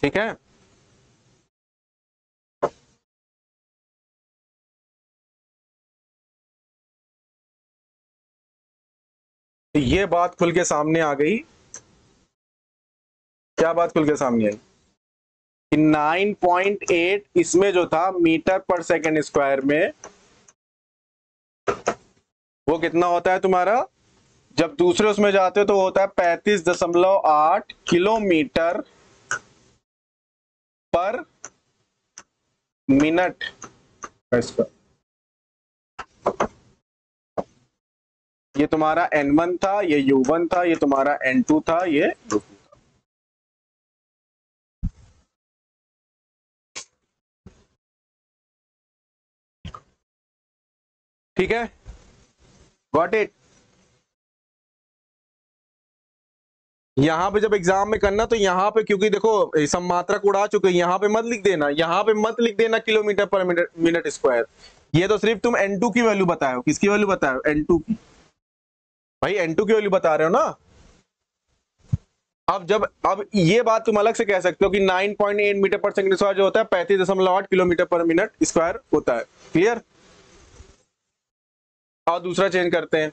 ठीक है, तो ये बात खुल के सामने आ गई। क्या बात खुल के सामने आई कि 9.8 इसमें जो था मीटर पर सेकंड स्क्वायर में, वो कितना होता है तुम्हारा, जब दूसरे उसमें जाते हो तो होता है 35.8 किलोमीटर पर मिनट स्क्वायर। ये तुम्हारा N1 था, ये U1 था, ये तुम्हारा N2 था, ये U2 था। ठीक है, गॉट इट। यहां पे जब एग्जाम में करना तो यहां पे, क्योंकि देखो सब मात्रक उड़ा चुके, यहां पे मत लिख देना, यहां पे मत लिख देना किलोमीटर पर मिनट स्क्वायर। ये तो सिर्फ तुम N2 की वैल्यू बताए हो, किसकी वैल्यू बताए हो N2 की, भाई N2 की वैल्यू बता रहे हो ना। अब ये बात तुम अलग से कह सकते हो कि 9.8 मीटर पर सेकंड स्क्वायर जो होता है 35.8 किलोमीटर पर मिनट स्क्वायर होता है। क्लियर। और दूसरा चेंज करते हैं,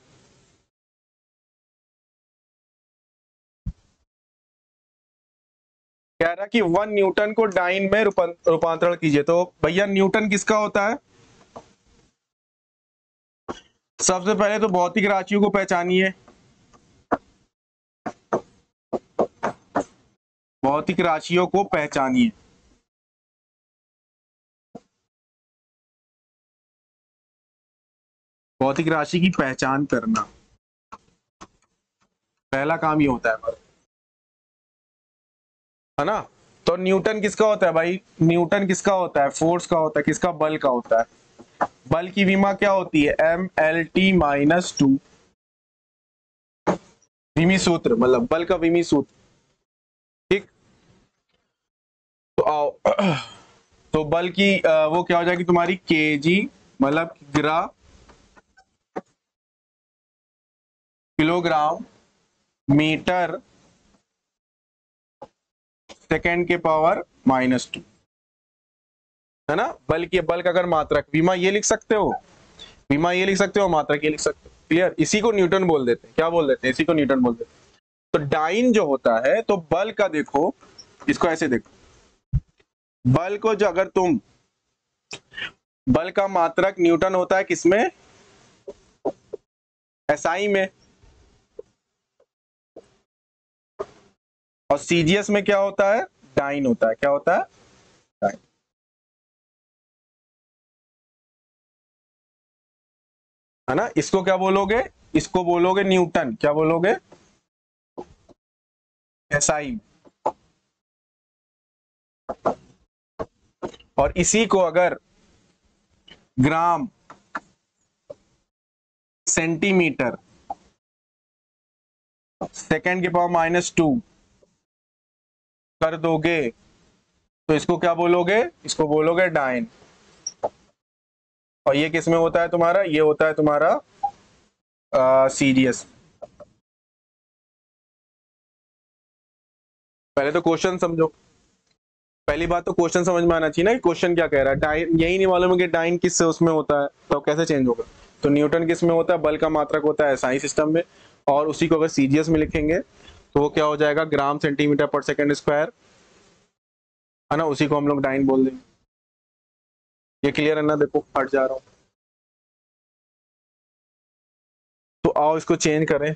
कह रहा कि 1 न्यूटन को डाइन में रूपांतरण कीजिए। तो भैया न्यूटन किसका होता है, सबसे पहले तो भौतिक राशियों को पहचानिए। भौतिक राशियों को पहचानिए। भौतिक राशि की पहचान करना, पहला काम ये होता है हमारा, है ना। तो न्यूटन किसका होता है भाई? न्यूटन किसका होता है? फोर्स का होता है। किसका? बल का होता है। बल की विमा क्या होती है? M_L_T-2। विमी सूत्र, मतलब बल का विमी सूत्र, ठीक। तो आओ तो बल की वो क्या हो जाएगी तुम्हारी? kg, मतलब किलोग्राम मीटर सेकेंड के पावर -2, है ना। बल का अगर मात्रक, विमा ये लिख सकते हो, विमा ये लिख सकते हो, मात्रक ये लिख सकते हो। क्लियर? इसी को न्यूटन बोल देते हैं। क्या बोल देते हैं? इसी को न्यूटन बोल देते हैं। तो डाइन जो होता है, तो बल का देखो, इसको ऐसे देखो, बल को जो अगर तुम, बल का मात्रक न्यूटन होता है किसमें? SI में। और CGS में क्या होता है? डाइन होता है। क्या होता है? डाइन। है ना। इसको क्या बोलोगे? इसको बोलोगे न्यूटन। क्या बोलोगे? SI। और इसी को अगर ग्राम सेंटीमीटर सेकेंड के पावर -2 कर दोगे, तो इसको क्या बोलोगे? इसको बोलोगे डाइन। और ये किसमें होता है तुम्हारा? ये होता है तुम्हारा CGS। पहले तो क्वेश्चन समझो। पहली बात तो क्वेश्चन समझ में आना चाहिए ना कि क्वेश्चन क्या कह रहा है। डाइन यही नहीं मालूम है कि डाइन किस से उसमें होता है, तो कैसे चेंज होगा? तो न्यूटन किस में होता है? बल का मात्रक होता है SI सिस्टम में। और उसी को अगर CGS में लिखेंगे तो वो क्या हो जाएगा? ग्राम सेंटीमीटर पर सेकेंड स्क्वायर, है ना। उसी को हम लोग डाइन बोल देंगे। ये क्लियर है ना? देखो हट जा रहा हूं, तो आओ इसको चेंज करें।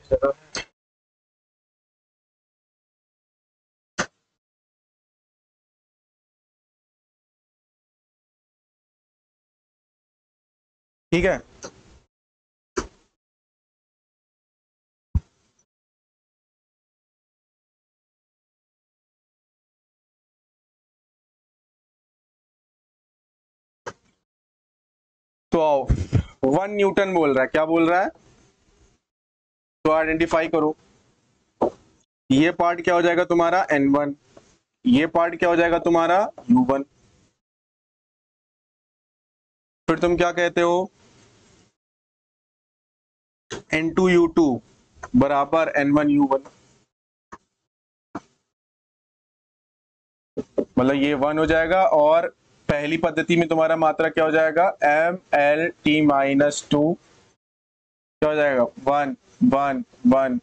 ठीक है। तो आओ, 1 न्यूटन बोल रहा है। क्या बोल रहा है? तो आइडेंटिफाई करो। ये पार्ट क्या हो जाएगा तुम्हारा? N1। ये पार्ट क्या हो जाएगा तुम्हारा? U1। फिर तुम क्या कहते हो? N2U2 बराबर N1U1। मतलब ये 1 हो जाएगा। और पहली पद्धति में तुम्हारा मात्रा क्या हो जाएगा? MLT-2 क्या हो जाएगा? 1 1 1।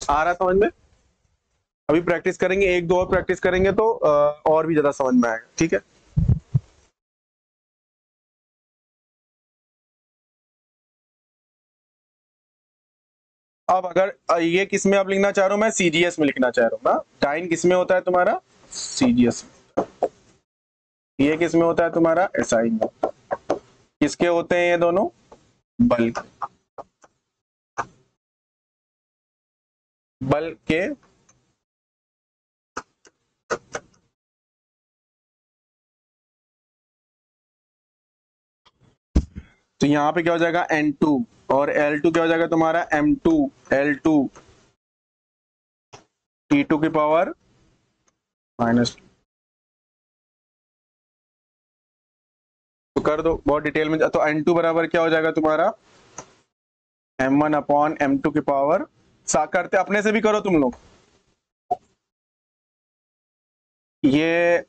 आ रहा समझ में? अभी प्रैक्टिस करेंगे, एक दो और प्रैक्टिस करेंगे तो और भी ज्यादा समझ में आएगा। ठीक है। अब अगर ये किस में आप लिखना चाह रहा हूं? मैं CGS में लिखना चाह रहा हूँ ना। डाइन किस में होता है तुम्हारा? CGS में। ये किस में होता है तुम्हारा? SI में। किसके होते हैं ये दोनों? बल के। तो यहाँ पे क्या हो जाएगा? N2। और L2 क्या हो जाएगा तुम्हारा? M2 L2 T2 की पावर -2। तो कर दो बहुत डिटेल में। तो N2 बराबर क्या हो जाएगा तुम्हारा? M1/M2 की पावर, सा करते अपने से भी करो तुम लोग। ये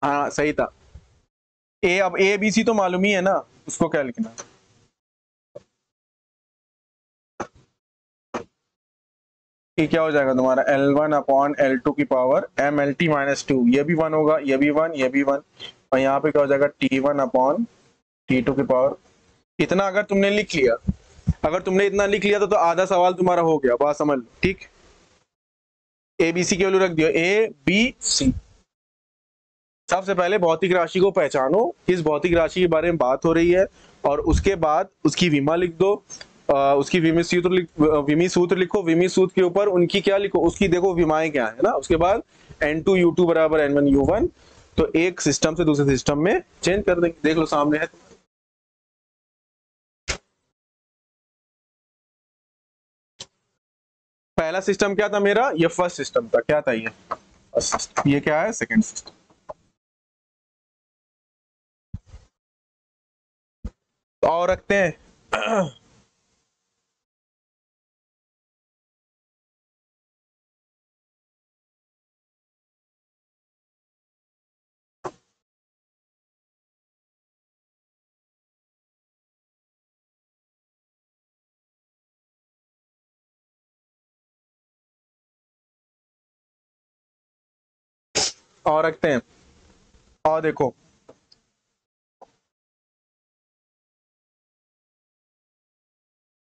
हाँ सही था। अब ABC तो मालूम ही है ना, उसको क्या लिखना? ये क्या हो जाएगा तुम्हारा? L1/L2 की पावर MLT-2। ये भी 1 होगा, ये भी 1, ये भी 1। और यहाँ पे क्या हो जाएगा? T1/T2 की पावर। इतना अगर तुमने लिख लिया अगर तुमने इतना लिख लिया तो आधा सवाल तुम्हारा हो गया, बात समझ लो। ठीक, ए बी सी की वैल्यू रख दियो, ए बी सी। सबसे पहले भौतिक राशि को पहचानो, किस भौतिक राशि के बारे में बात हो रही है, और उसके बाद उसकी विमा लिख दो, उसकी विमी सूत्र लिखो, विमी सूत्र के ऊपर उनकी क्या लिखो, उसकी देखो विमाएं क्या है ना। उसके बाद N2U2 बराबर N1U1, तो एक सिस्टम से दूसरे सिस्टम में चेंज कर देंगे। देख लो सामने है। पहला सिस्टम क्या था मेरा, ये फर्स्ट सिस्टम था। क्या था ये फर्स्ट सिस्टम, ये क्या है सेकंड सिस्टम। तो और रखते हैं और रखते हैं। और देखो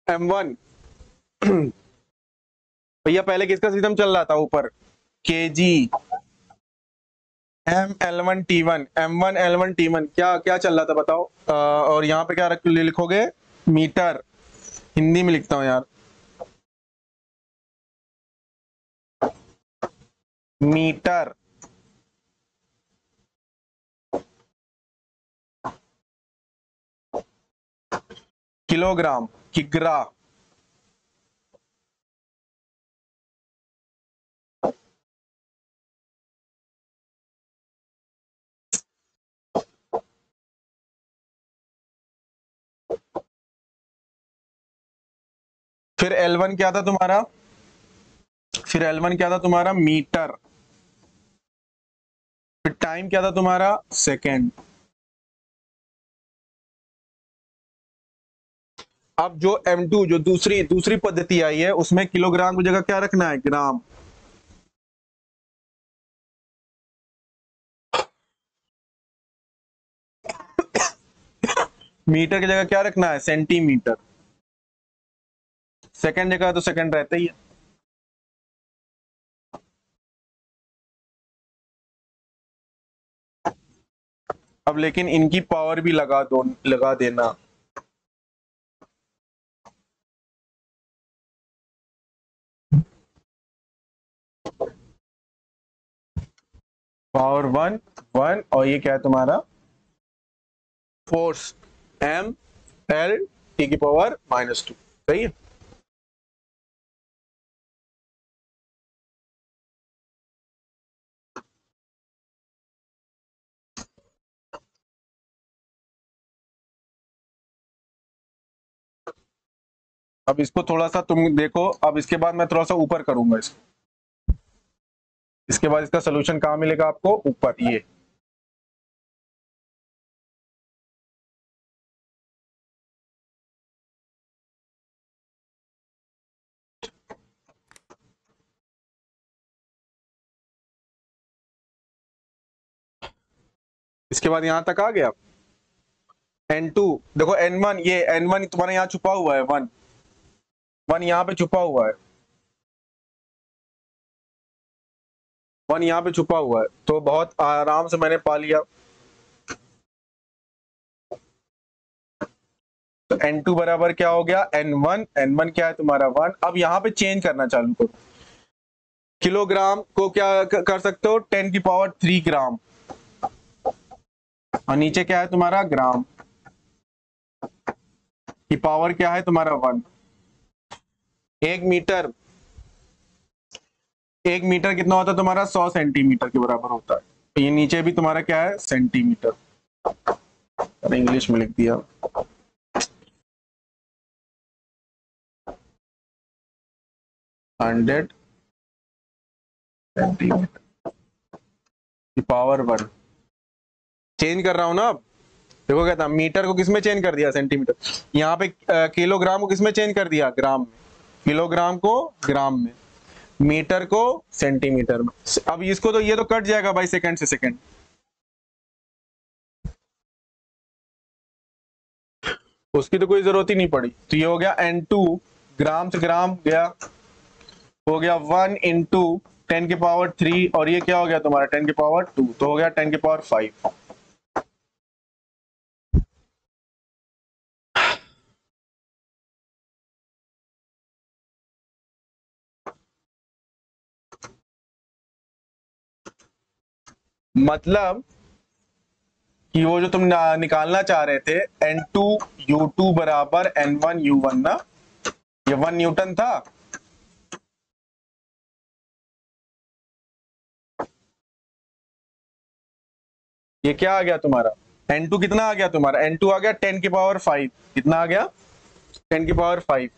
M1 भैया पहले किसका सिस्टम चल रहा था ऊपर, KG M L1T1, M1 L1 T1 क्या क्या चल रहा था बताओ। और यहाँ पे क्या लिखोगे, मीटर। हिंदी में लिखता हूँ यार, मीटर। किलोग्राम, किग्रा। फिर L1 क्या था तुम्हारा, फिर L1 क्या था तुम्हारा, मीटर। फिर टाइम क्या था तुम्हारा, सेकेंड। अब जो M2 जो दूसरी दूसरी पद्धति आई है, उसमें किलोग्राम की जगह क्या रखना है, ग्राम। मीटर की जगह क्या रखना है, सेंटीमीटर। सेकंड जगह तो सेकंड रहता ही है। अब लेकिन इनकी पावर भी लगा देना। पावर 1 1, और ये क्या है तुम्हारा, फोर्स ML T⁻²। सही है। अब इसको थोड़ा सा तुम देखो, अब इसके बाद मैं थोड़ा सा ऊपर करूंगा इसको। इसके बाद इसका सोल्यूशन कहां मिलेगा आपको, ऊपर। ये इसके बाद यहां तक आ गया। N2 देखो, N1, ये N1 तुम्हारे यहाँ छुपा हुआ है, 1 1 यहाँ पे छुपा हुआ है, 1 यहाँ पे छुपा हुआ है, तो बहुत आराम से मैंने पा लिया। तो N2 बराबर क्या हो गया, N1। N1 क्या है तुम्हारा, 1। अब यहाँ पे चेंज करना चालू करो। किलोग्राम को क्या कर सकते हो, 10⁻³ ग्राम, और नीचे क्या है तुम्हारा, ग्राम की पावर क्या है तुम्हारा, 1। 1 मीटर, 1 मीटर कितना होता है तुम्हारा, 100 सेंटीमीटर के बराबर होता है। तो ये नीचे भी तुम्हारा क्या है, सेंटीमीटर। इंग्लिश में लिख दिया। हंड्रेड सेंटीमीटर की पावर 1। चेंज कर रहा हूं ना अब। देखो क्या था, मीटर को किसमें चेंज कर दिया, सेंटीमीटर। यहाँ पे किलोग्राम को किसमें चेंज कर दिया, ग्राम में। किलोग्राम को ग्राम में, मीटर को सेंटीमीटर में। अब इसको तो ये तो कट जाएगा भाई सेकंड से सेकंड। उसकी तो कोई जरूरत ही नहीं पड़ी। तो ये हो गया N2, ग्राम से ग्राम गया, हो गया 1 इंटू 10⁻³ और ये क्या हो गया तुम्हारा 10⁻², तो हो गया 10⁻5। मतलब कि वो जो तुम निकालना चाह रहे थे N2U2 बराबर N1U1 ना, ये 1 न्यूटन था। ये क्या आ गया तुम्हारा N2 कितना आ गया तुम्हारा, N2 आ गया 10⁻5। कितना आ गया 10⁻5,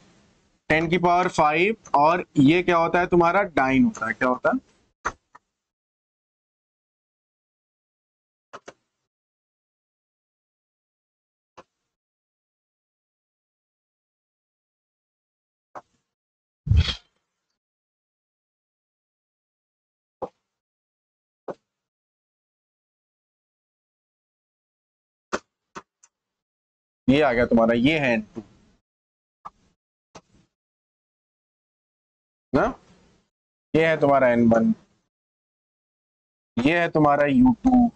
10⁻5। और ये क्या होता है तुम्हारा डाइन होता है, क्या होता है? ये आ गया तुम्हारा, ये है N2 ना, ये है तुम्हारा N1, ये है तुम्हारा U2,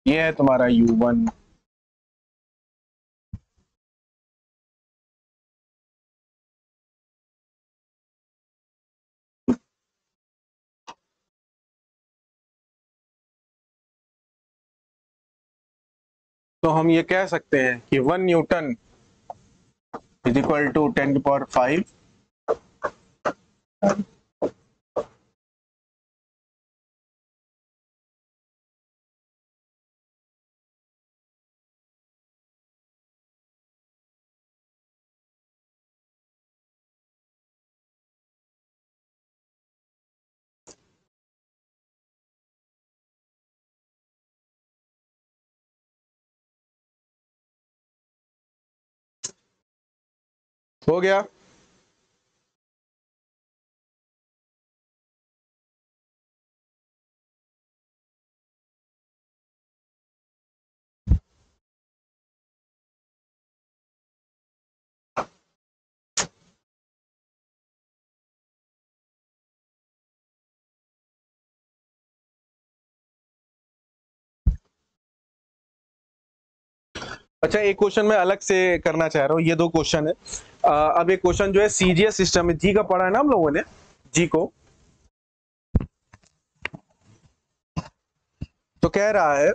ये है तुम्हारा U1। तो हम ये कह सकते हैं कि 1 न्यूटन इज इक्वल टू 10⁻5। हो गया। अच्छा, एक क्वेश्चन मैं अलग से करना चाह रहा हूँ, ये दो क्वेश्चन है। अब एक क्वेश्चन जो है सीजीएस सिस्टम में, जी का पढ़ा है ना हम लोगों ने, जी को। तो कह रहा है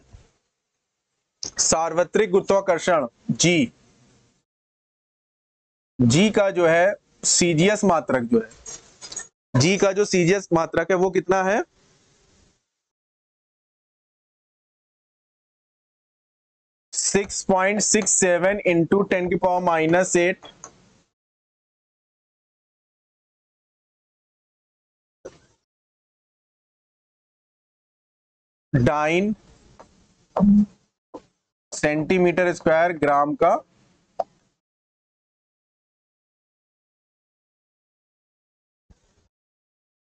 सार्वत्रिक गुरुत्वाकर्षण जी, जी का जो है सीजीएस मात्रक जो है, जी का जो सीजीएस मात्रक है वो कितना है? 6.67 इंटू 10⁻⁻8 डाइन सेंटीमीटर स्क्वायर ग्राम का।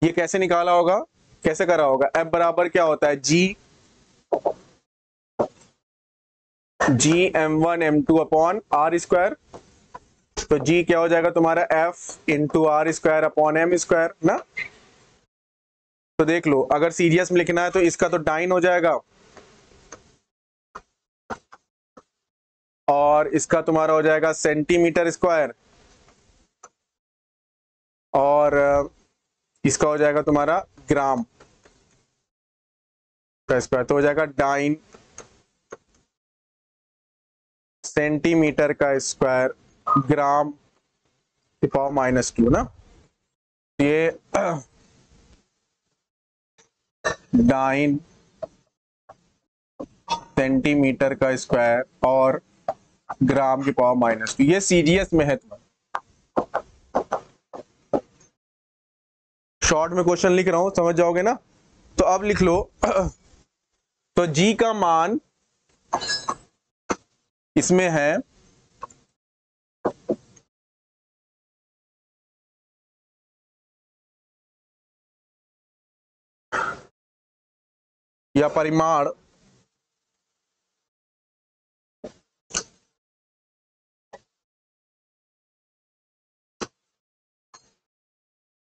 ये कैसे निकाला होगा, कैसे करा होगा? F बराबर क्या होता है, जी m1 m2 upon are square. तो जी क्या हो जाएगा तुम्हारा F into R square upon M square ना। तो देख लो, अगर सीरियस में लिखना है तो इसका तो डाइन हो जाएगा, और इसका तुम्हारा हो जाएगा सेंटीमीटर स्क्वायर, और इसका हो जाएगा तुम्हारा ग्राम का स्क्वायर। तो हो जाएगा डाइन सेंटीमीटर का स्क्वायर ग्राम की पावर -2 ना। ये डाइन सेंटीमीटर का स्क्वायर और ग्राम की पावर -2, ये सीजीएस में है। तुम्हारा शॉर्ट में क्वेश्चन लिख रहा हूं, समझ जाओगे ना। तो अब लिख लो तो जी का मान इसमें है या परिमाण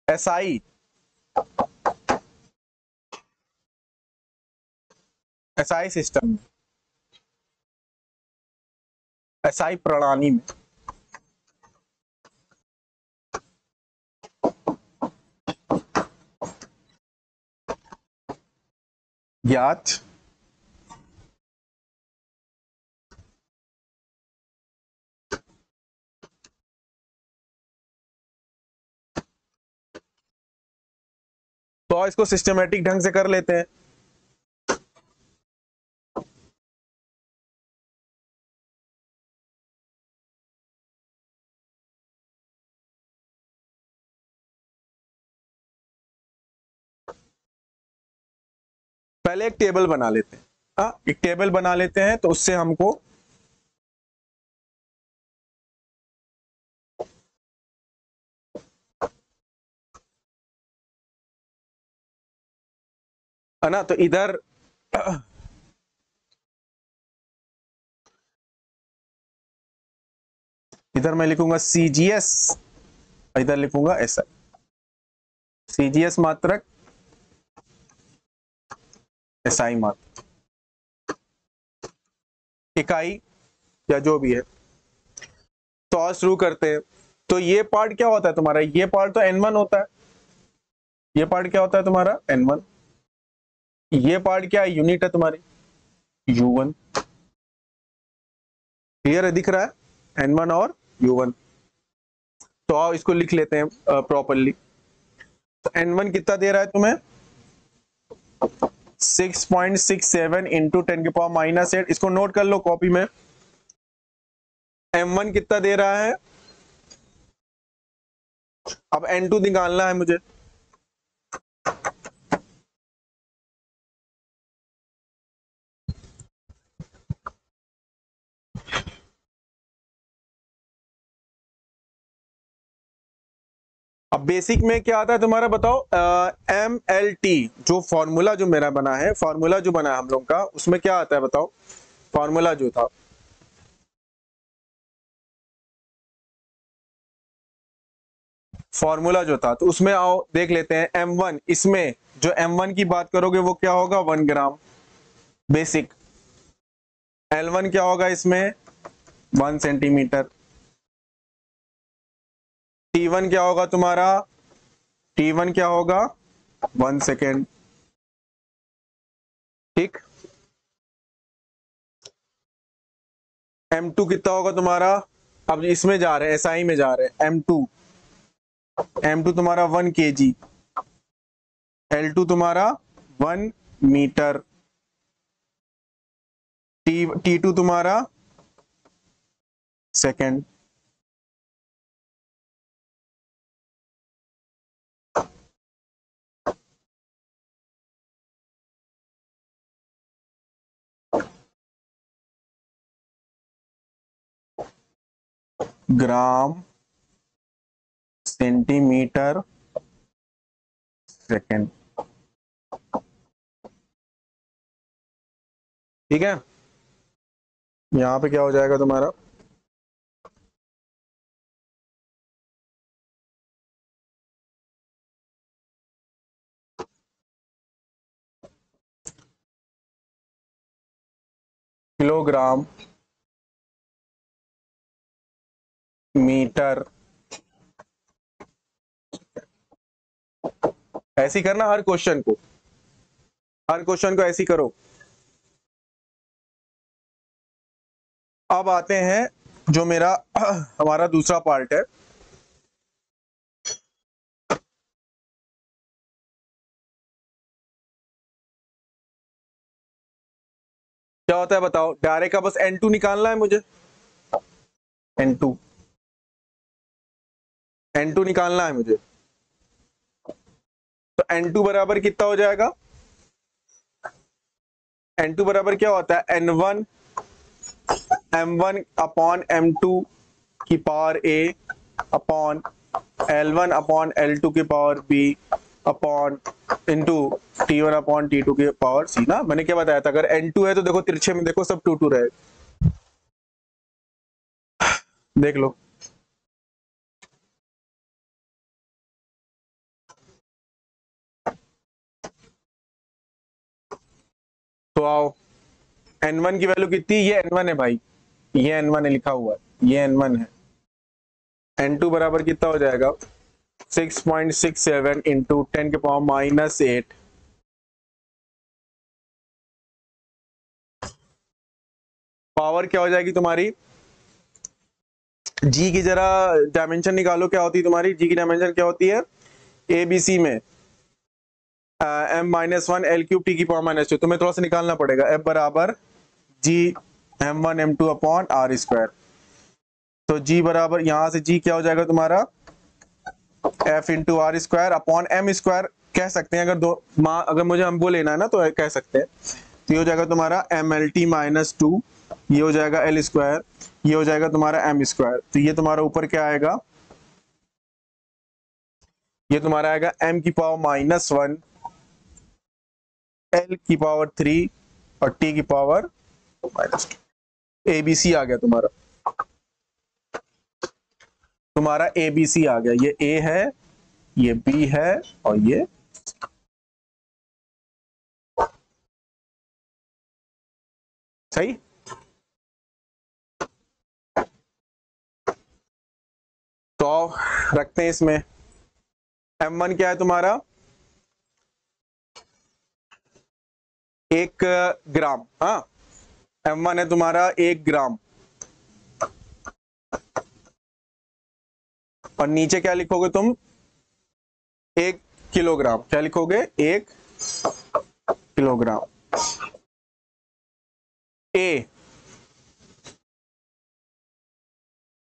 एसआई एसआई सिस्टम, एसआई प्रणाली में ज्ञात तो इसको सिस्टमेटिक ढंग से कर लेते हैं। पहले एक टेबल बना लेते हैं। हाँ, एक टेबल बना लेते हैं तो उससे हमको है ना, तो इधर इधर मैं लिखूंगा सीजीएस, इधर लिखूंगा एसआई, सीजीएस मात्रक, एसआई मात्रक, इकाई या जो भी है। तो आज शुरू करते हैं। तो ये पार्ट क्या होता है तुम्हारा, ये पार्ट तो N1 होता है, ये पार्ट क्या होता है तुम्हारा N1, ये पार्ट क्या है, यूनिट है तुम्हारी U1। क्लियर है, दिख रहा है N1 और U1। तो आओ इसको लिख लेते हैं प्रॉपरली। तो N1 कितना दे रहा है तुम्हें, 6.67 इंटू 10⁻⁻8। इसको नोट कर लो कॉपी में। M1 कितना दे रहा है, अब N2 निकालना है मुझे। अब बेसिक में क्या आता है तुम्हारा बताओ, MLT जो फॉर्मूला जो मेरा बना है, फॉर्मूला जो बना है हम लोग का, उसमें क्या आता है बताओ, फॉर्मूला जो था, फॉर्मूला जो था, तो उसमें आओ देख लेते हैं। M1, इसमें जो M1 की बात करोगे वो क्या होगा, 1 ग्राम बेसिक। L1 क्या होगा इसमें, 1 सेंटीमीटर। T1 क्या होगा तुम्हारा, T1 क्या होगा, 1 सेकेंड। ठीक, M2 कितना होगा तुम्हारा, अब इसमें जा रहे हैं, SI में जा रहे हैं। M2 तुम्हारा 1 kg, L2 तुम्हारा 1 मीटर, T2 तुम्हारा सेकेंड। Gram centimetre second. ठीक है, यहां पे क्या हो जाएगा तुम्हारा, किलोग्राम मीटर। ऐसी करना हर क्वेश्चन को, हर क्वेश्चन को ऐसी करो। अब आते हैं जो मेरा हमारा दूसरा पार्ट है। क्या होता है बताओ, डायरेक्ट का बस N2 निकालना है मुझे, N2 निकालना है मुझे। तो N2 बराबर कितना हो जाएगा, N2 बराबर क्या होता है, N1 M1 अपॉन M2 की power A upon L1 upon L2 की power B upon into T1 upon T2 की पावर C ना। मैंने क्या बताया था, अगर N2 है तो देखो तिरछे में देखो सब 2 2 रहे, देख लो। आओ, n1 की वैल्यू कितनी, ये n1 है भाई, ये n1 है लिखा हुआ है, ये n1 है। n2 बराबर कितना हो जाएगा 6.67 इंटू 10 के पावर -8। पावर क्या हो जाएगी तुम्हारी, जी की जरा डायमेंशन निकालो, क्या होती है तुम्हारी जी की डायमेंशन, क्या होती है एबीसी में m-1 L³ t की पावर -2। तुम्हें थोड़ा सा निकालना पड़ेगा, f बराबर जी m1 m2 upon r square. तो g बराबर यहां से g क्या हो जाएगा तुम्हारा f into R square upon m square कह सकते हैं, अगर दो अगर मुझे हमको लेना है ना तो कह सकते हैं। तो ये हो जाएगा तुम्हारा mlt -2, ये हो जाएगा l स्क्वायर, ये हो जाएगा तुम्हारा m स्क्वायर। तो ये तुम्हारा ऊपर क्या आएगा, ये तुम्हारा आएगा m की पावर -1 l की पावर 3 और t की पावर -2। एबीसी आ गया तुम्हारा एबीसी आ गया, ये ए है, ये बी है और ये सही। तो रखते हैं इसमें, m1 क्या है तुम्हारा 1 ग्राम, हाँ m1 है तुम्हारा 1 ग्राम, और नीचे क्या लिखोगे तुम 1 किलोग्राम, क्या लिखोगे 1 किलोग्राम। ए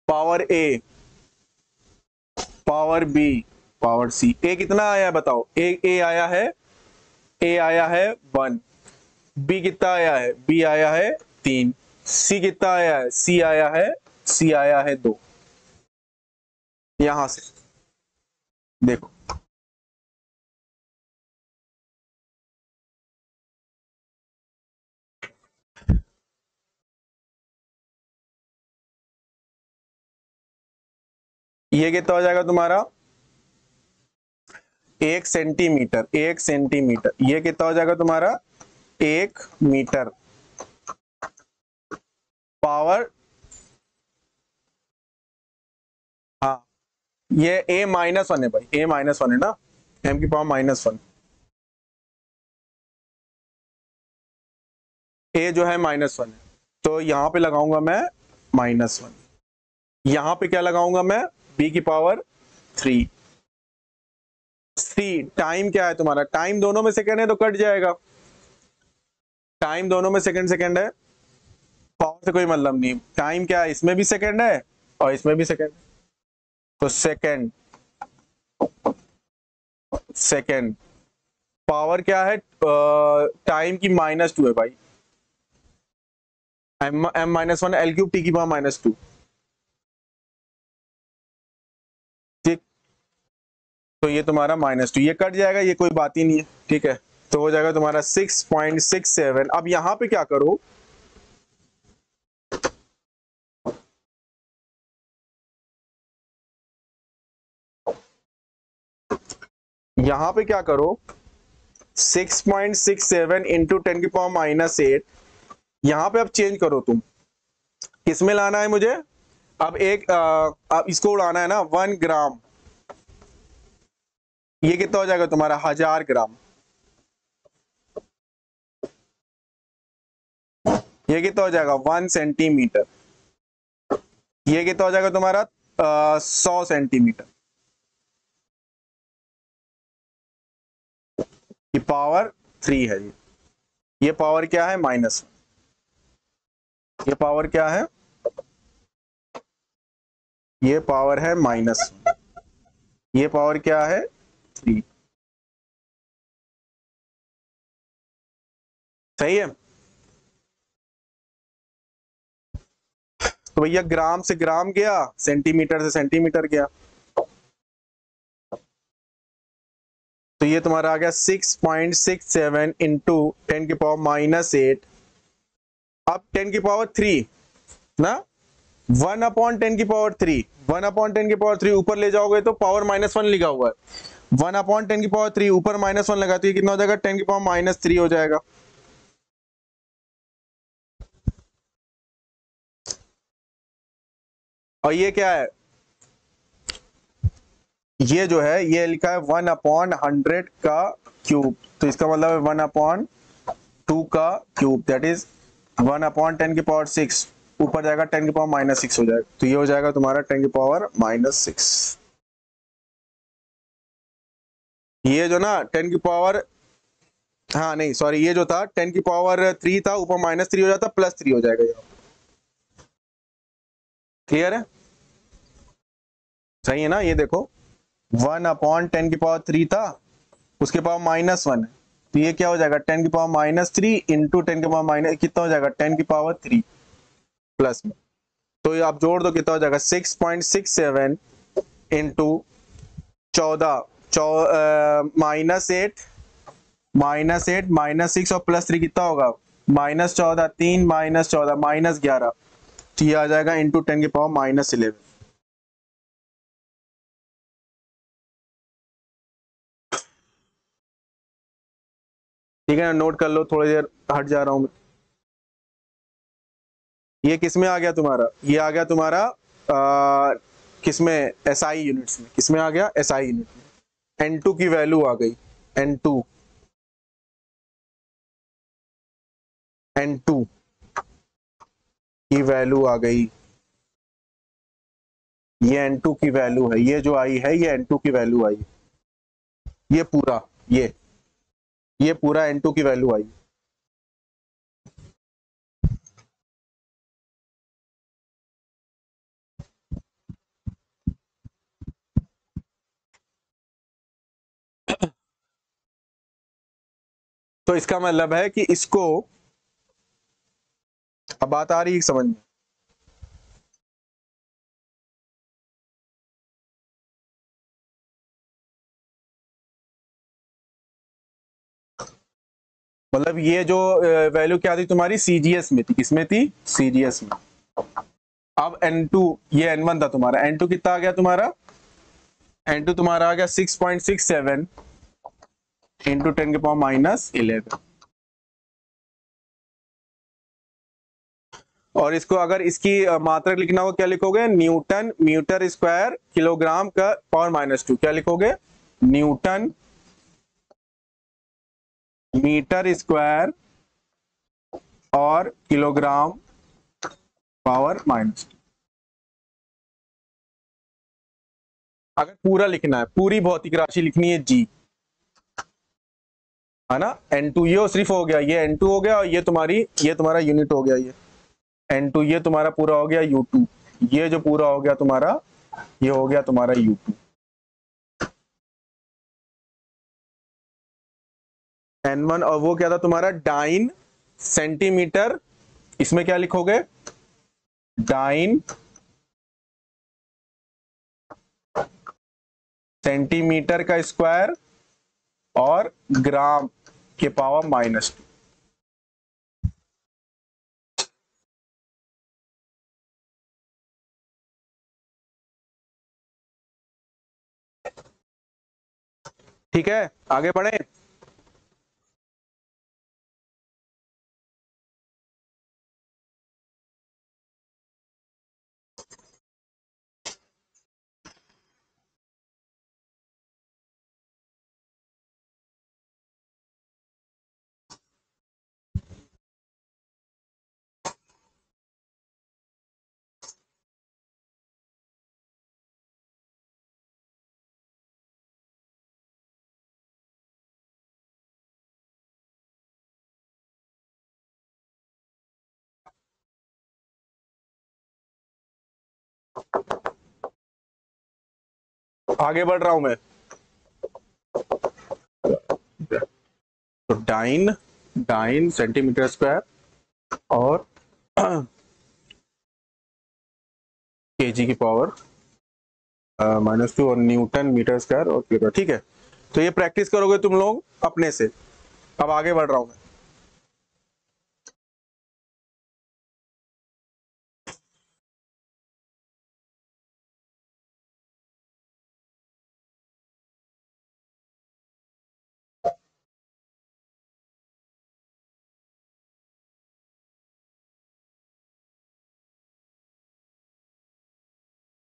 पावर ए पावर बी पावर सी, ए कितना आया बताओ, ए आया है, ए आया है 1, बी कितना आया है, बी आया है 3, सी कितना आया है, सी आया है 2। यहां से देखो ये कितना हो जाएगा तुम्हारा 1 सेंटीमीटर, 1 सेंटीमीटर, ये कितना हो जाएगा तुम्हारा 1 मीटर। पावर, हाँ ये a-1 है भाई, a-1 है ना, m की पावर -1, a जो है -1 है, तो यहां पे लगाऊंगा मैं -1, यहां पे क्या लगाऊंगा मैं b की पावर 3। सी टाइम क्या है तुम्हारा, टाइम दोनों में सेकंड है तो कट जाएगा, टाइम दोनों में सेकंड सेकंड है, पावर से कोई मतलब नहीं। टाइम क्या है, इसमें भी सेकंड है और इसमें भी सेकंड, तो सेकंड सेकंड। पावर क्या है टाइम की -2 है भाई, m-1 L³ t की पावर -2, ठीक। तो ये तुम्हारा -2, ये कट जाएगा, ये कोई बात ही नहीं है, ठीक है। तो हो जाएगा तुम्हारा 6.67। अब यहां पे क्या करो, यहां पे क्या करो 6.67 इंटू 10 की पावर -8, यहां पे अब चेंज करो तुम, किसमें लाना है मुझे, अब अब इसको उड़ाना है ना 1 ग्राम, ये कितना हो जाएगा तुम्हारा 1000 ग्राम, ये कितना हो जाएगा 1 सेंटीमीटर, ये कितना हो जाएगा तुम्हारा 100 सेंटीमीटर की पावर 3 है। ये पावर क्या है -1, ये पावर क्या है, ये पावर है -1, ये पावर क्या है 3, सही है। तो भैया ग्राम से ग्राम गया, सेंटीमीटर से सेंटीमीटर गया, तो ये तुम्हारा आ गया 6.67 इंटू 10 की पावर -8। अब 10 की पावर 3 ना, 1/10 की पावर 3, 1/10 की पावर 3 ऊपर ले जाओगे तो पावर -1 लिखा हुआ है, 1/10 की पावर 3 ऊपर -1 लगा, तो ये कितना हो जाएगा 10 की पावर -3 हो जाएगा। और ये क्या है, ये जो है ये लिखा है 1/100 का क्यूब, तो इसका मतलब है 1/2 का क्यूब, दैट इज 1/10⁻⁶, ऊपर जाएगा 10⁻⁻6 हो जाएगा, तो ये हो जाएगा तुम्हारा 10⁻⁻6। ये जो ना 10 की पावर, हाँ नहीं सॉरी, ये जो था 10⁻³ था, ऊपर -3 हो जाता, +3 हो जाएगा यहाँ। क्लियर है, सही है ना, ये देखो 1/10⁻³ था, उसके पावर -1 है, तो ये क्या हो जाएगा 10⁻³ इंटू 10⁻, कितना हो जाएगा 10⁻³ प्लस में, तो ये आप जोड़ दो कितना हो जाएगा 6.67 इंटू 14, -8 -6 और +3 कितना होगा -14, 3 -14 -11, तो ये आ जाएगा इंटू 10⁻11। ठीक है ना, नोट कर लो, थोड़ी देर हट जा रहा हूं मैं। ये किस में आ गया तुम्हारा, ये आ गया तुम्हारा किसमें, एसआई यूनिट्स में, किसमें आ गया एसआई यूनिट में, N2 की वैल्यू आ गई, N2 N2 की वैल्यू आ गई, ये N2 की वैल्यू है, ये जो आई है ये N2 की वैल्यू आई, ये पूरा ये पूरा N2 की वैल्यू आई। तो इसका मतलब है कि इसको, अब बात आ रही है समझ में, मतलब ये जो वैल्यू क्या थी तुम्हारी सीजीएस में थी, किसमें थी सीजीएस में। अब N2, ये N1 था तुम्हारा, N2 कितना आ गया तुम्हारा, N2 तुम्हारा आ गया 6.67 इंटू 10⁻11, और इसको अगर इसकी मात्रक लिखना हो क्या लिखोगे, न्यूटन मीटर स्क्वायर किलोग्राम का पावर -2, क्या लिखोगे न्यूटन मीटर स्क्वायर और किलोग्राम पावर -2। अगर पूरा लिखना है, पूरी भौतिक राशि लिखनी है जी, है ना, N2 ये सिर्फ हो गया, ये N2 हो गया, और ये तुम्हारा यूनिट हो गया, ये N2 ये तुम्हारा पूरा हो गया U2, ये जो पूरा हो गया तुम्हारा, ये हो गया तुम्हारा U2। N1 और वो क्या था तुम्हारा डाइन सेंटीमीटर, इसमें क्या लिखोगे डाइन सेंटीमीटर का स्क्वायर और ग्राम के पावर -2। ठीक है, आगे बढ़े। आगे बढ़ रहा हूं मैं, तो डाइन डाइन सेंटीमीटर स्क्वायर और केजी की पावर -2 और न्यूटन मीटर स्क्वायर और किलोमीटर। ठीक है, तो ये प्रैक्टिस करोगे तुम लोग अपने से। अब आगे बढ़ रहा हूं मैं।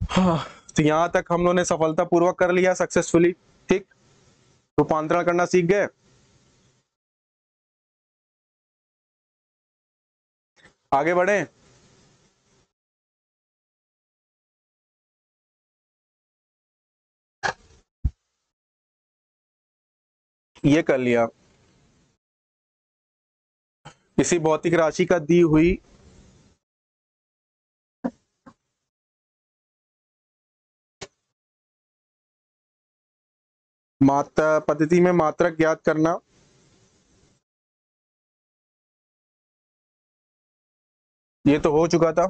हाँ, तो यहां तक हम लोगों ने सफलतापूर्वक कर लिया सक्सेसफुली। ठीक, रूपांतरण करना सीख गए। आगे बढ़े। ये कर लिया। किसी भौतिक राशि का दी हुई मात्रा पद्धति में मात्रक ज्ञात करना, ये तो हो चुका था।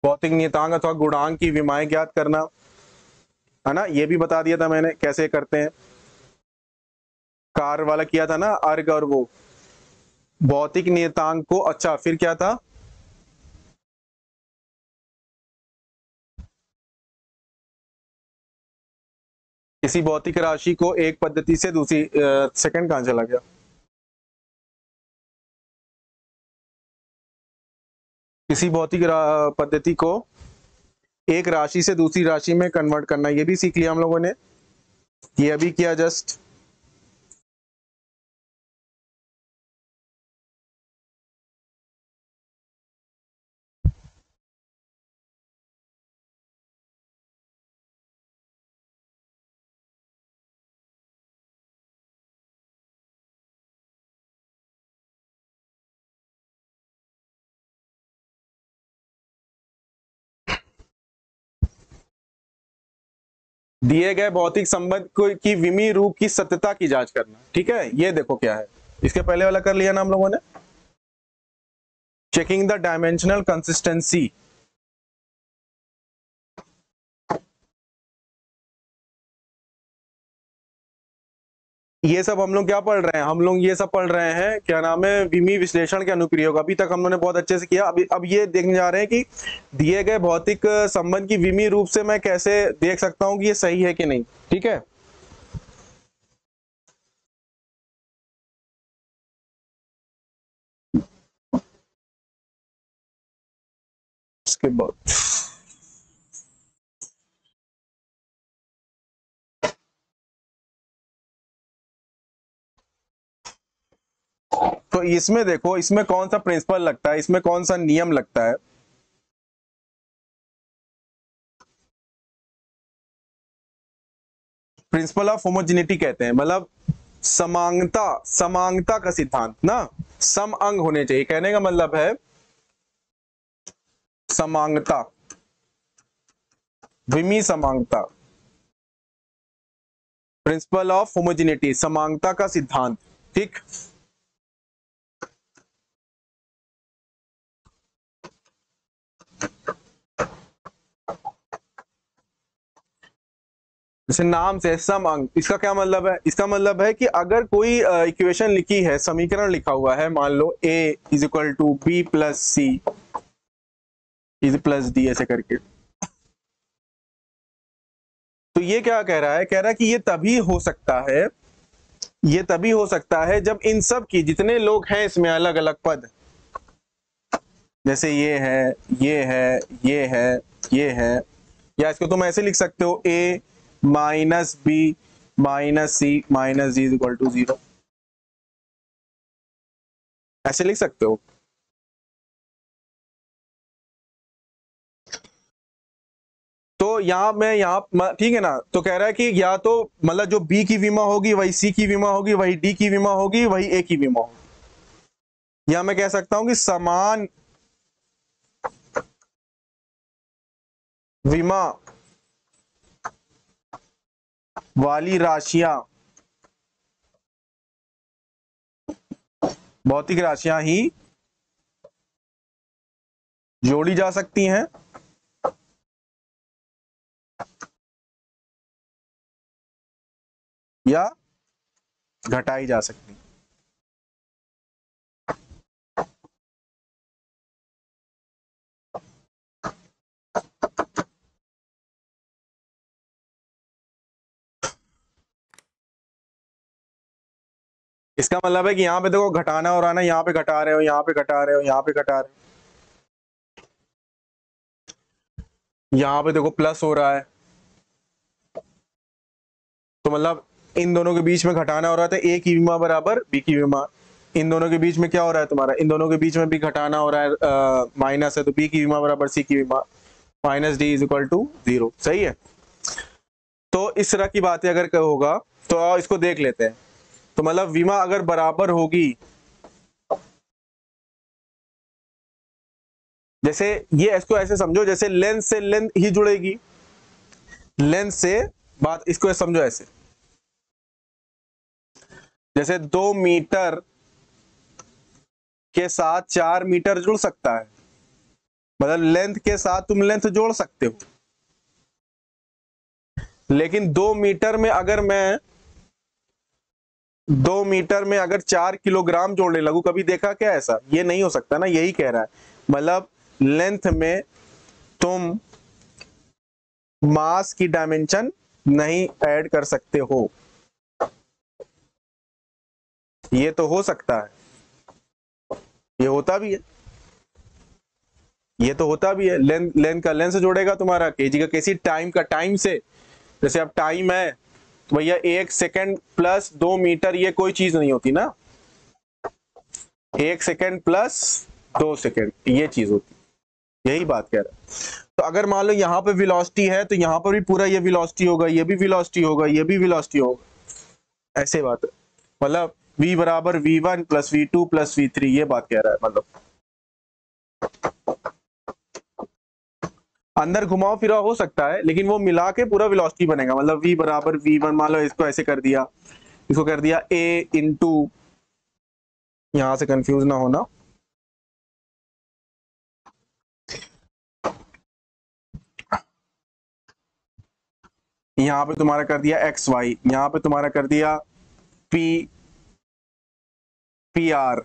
भौतिक नियतांक अथवा गुणांक की विमाएं ज्ञात करना, है ना, ये भी बता दिया था मैंने कैसे करते हैं। कार वाला किया था ना, अर्ग और वो भौतिक नियतांक को। अच्छा, फिर क्या था? किसी भौतिक राशि को एक पद्धति से दूसरी सेकंड कहां चला गया? किसी भौतिक पद्धति को एक राशि से दूसरी राशि में कन्वर्ट करना, ये भी सीख लिया हम लोगों ने, ये अभी किया जस्ट। दिए गए भौतिक संबंध को की विमीय रूप की सत्यता की जांच करना। ठीक है, ये देखो क्या है, इसके पहले वाला कर लिया ना हम लोगों ने, चेकिंग द डायमेंशनल कंसिस्टेंसी। ये सब हम लोग क्या पढ़ रहे हैं? हम लोग ये सब पढ़ रहे हैं, क्या नाम है, विमीय विश्लेषण के अनुप्रयोग। अभी तक हम लोगों ने बहुत अच्छे से किया। अभी अब ये देखने जा रहे हैं कि दिए गए भौतिक संबंध की विमीय रूप से मैं कैसे देख सकता हूं कि ये सही है कि नहीं। ठीक है, उसके बाद तो इसमें देखो, इसमें कौन सा प्रिंसिपल लगता है, इसमें कौन सा नियम लगता है? प्रिंसिपल ऑफ होमोजेनिटी कहते हैं, मतलब समांगता, समांगता का सिद्धांत ना। सम अंग होने चाहिए, कहने का मतलब है समांगता, विमीय समांगता, प्रिंसिपल ऑफ होमोजेनिटी, समांगता का सिद्धांत। ठीक, जैसे नाम से सम अंग, इसका क्या मतलब है? इसका मतलब है कि अगर कोई इक्वेशन लिखी है, समीकरण लिखा हुआ है, मान लो a is equal to B plus C is plus D, ऐसे करके, तो ये क्या कह रहा है? कह रहा है कि ये तभी हो सकता है, ये तभी हो सकता है जब इन सब की, जितने लोग हैं इसमें अलग अलग पद, जैसे ये है, ये है, ये है, ये है, या इसको तुम ऐसे लिख सकते हो a minus B minus C minus D is equal to 0, ऐसे लिख सकते हो। तो यहाँ मैं यहाँ ठीक है ना, तो कह रहा है कि या तो मतलब जो b की विमा होगी वही c की विमा होगी, वही d की विमा होगी, वही a की विमा होगी, या मैं कह सकता हूं कि समान विमा वाली राशियां, भौतिक राशियां ही जोड़ी जा सकती हैं या घटाई जा सकती हैं। इसका मतलब है कि यहाँ पे देखो घटाना हो रहा है ना, यहाँ पे घटा रहे हो, यहाँ पे घटा रहे हो, यहाँ पे घटा रहे हो, यहाँ पे देखो प्लस हो रहा है, तो मतलब इन दोनों के बीच में घटाना हो रहा था, ए की विमा बराबर बी की विमा। इन दोनों के बीच में क्या हो रहा है तुम्हारा, इन दोनों के बीच में भी घटाना हो रहा है, माइनस है, तो बी की विमा बराबर सी की विमा, minus D is equal to 0। सही है। तो इस तरह की बातें अगर होगा तो इसको देख लेते हैं। तो मतलब विमा अगर बराबर होगी, जैसे ये इसको ऐसे समझो जैसे लेंथ से लेंथ ही जुड़ेगी, लेंथ से बात, इसको समझो ऐसे, जैसे 2 मीटर के साथ 4 मीटर जुड़ सकता है, मतलब लेंथ के साथ तुम लेंथ जोड़ सकते हो, लेकिन 2 मीटर में अगर मैं 2 मीटर में अगर 4 किलोग्राम जोड़ने लगूं, कभी देखा क्या ऐसा? ये नहीं हो सकता ना, यही कह रहा है। मतलब लेंथ में तुम मास की डायमेंशन नहीं ऐड कर सकते हो, ये तो हो सकता है, ये होता भी है, ये तो होता भी है। लेंथ लेंथ का लेंथ से जोड़ेगा तुम्हारा, केजी का केसी, टाइम का टाइम से, जैसे अब टाइम है तो भैया 1 सेकेंड प्लस 2 मीटर, ये कोई चीज नहीं होती ना, 1 सेकेंड प्लस 2 सेकेंड ये चीज होती, यही बात कह रहा है। तो अगर मान लो यहाँ पे वेलोसिटी है तो यहाँ पर भी पूरा ये वेलोसिटी होगा, ये भी वेलोसिटी होगा, ये भी वेलोसिटी होगा, ऐसे बात है। मतलब v बराबर v1 plus v2 plus v3, ये बात कह रहा है। मतलब अंदर घुमाव फिराव हो सकता है, लेकिन वो मिला के पूरा वेलोसिटी बनेगा। मतलब v बराबर v1, मान लो इसको ऐसे कर दिया, इसको कर दिया a इंटू, यहां से कंफ्यूज ना होना, यहां पे तुम्हारा कर दिया एक्स वाई, यहां पे तुम्हारा कर दिया पी पी आर।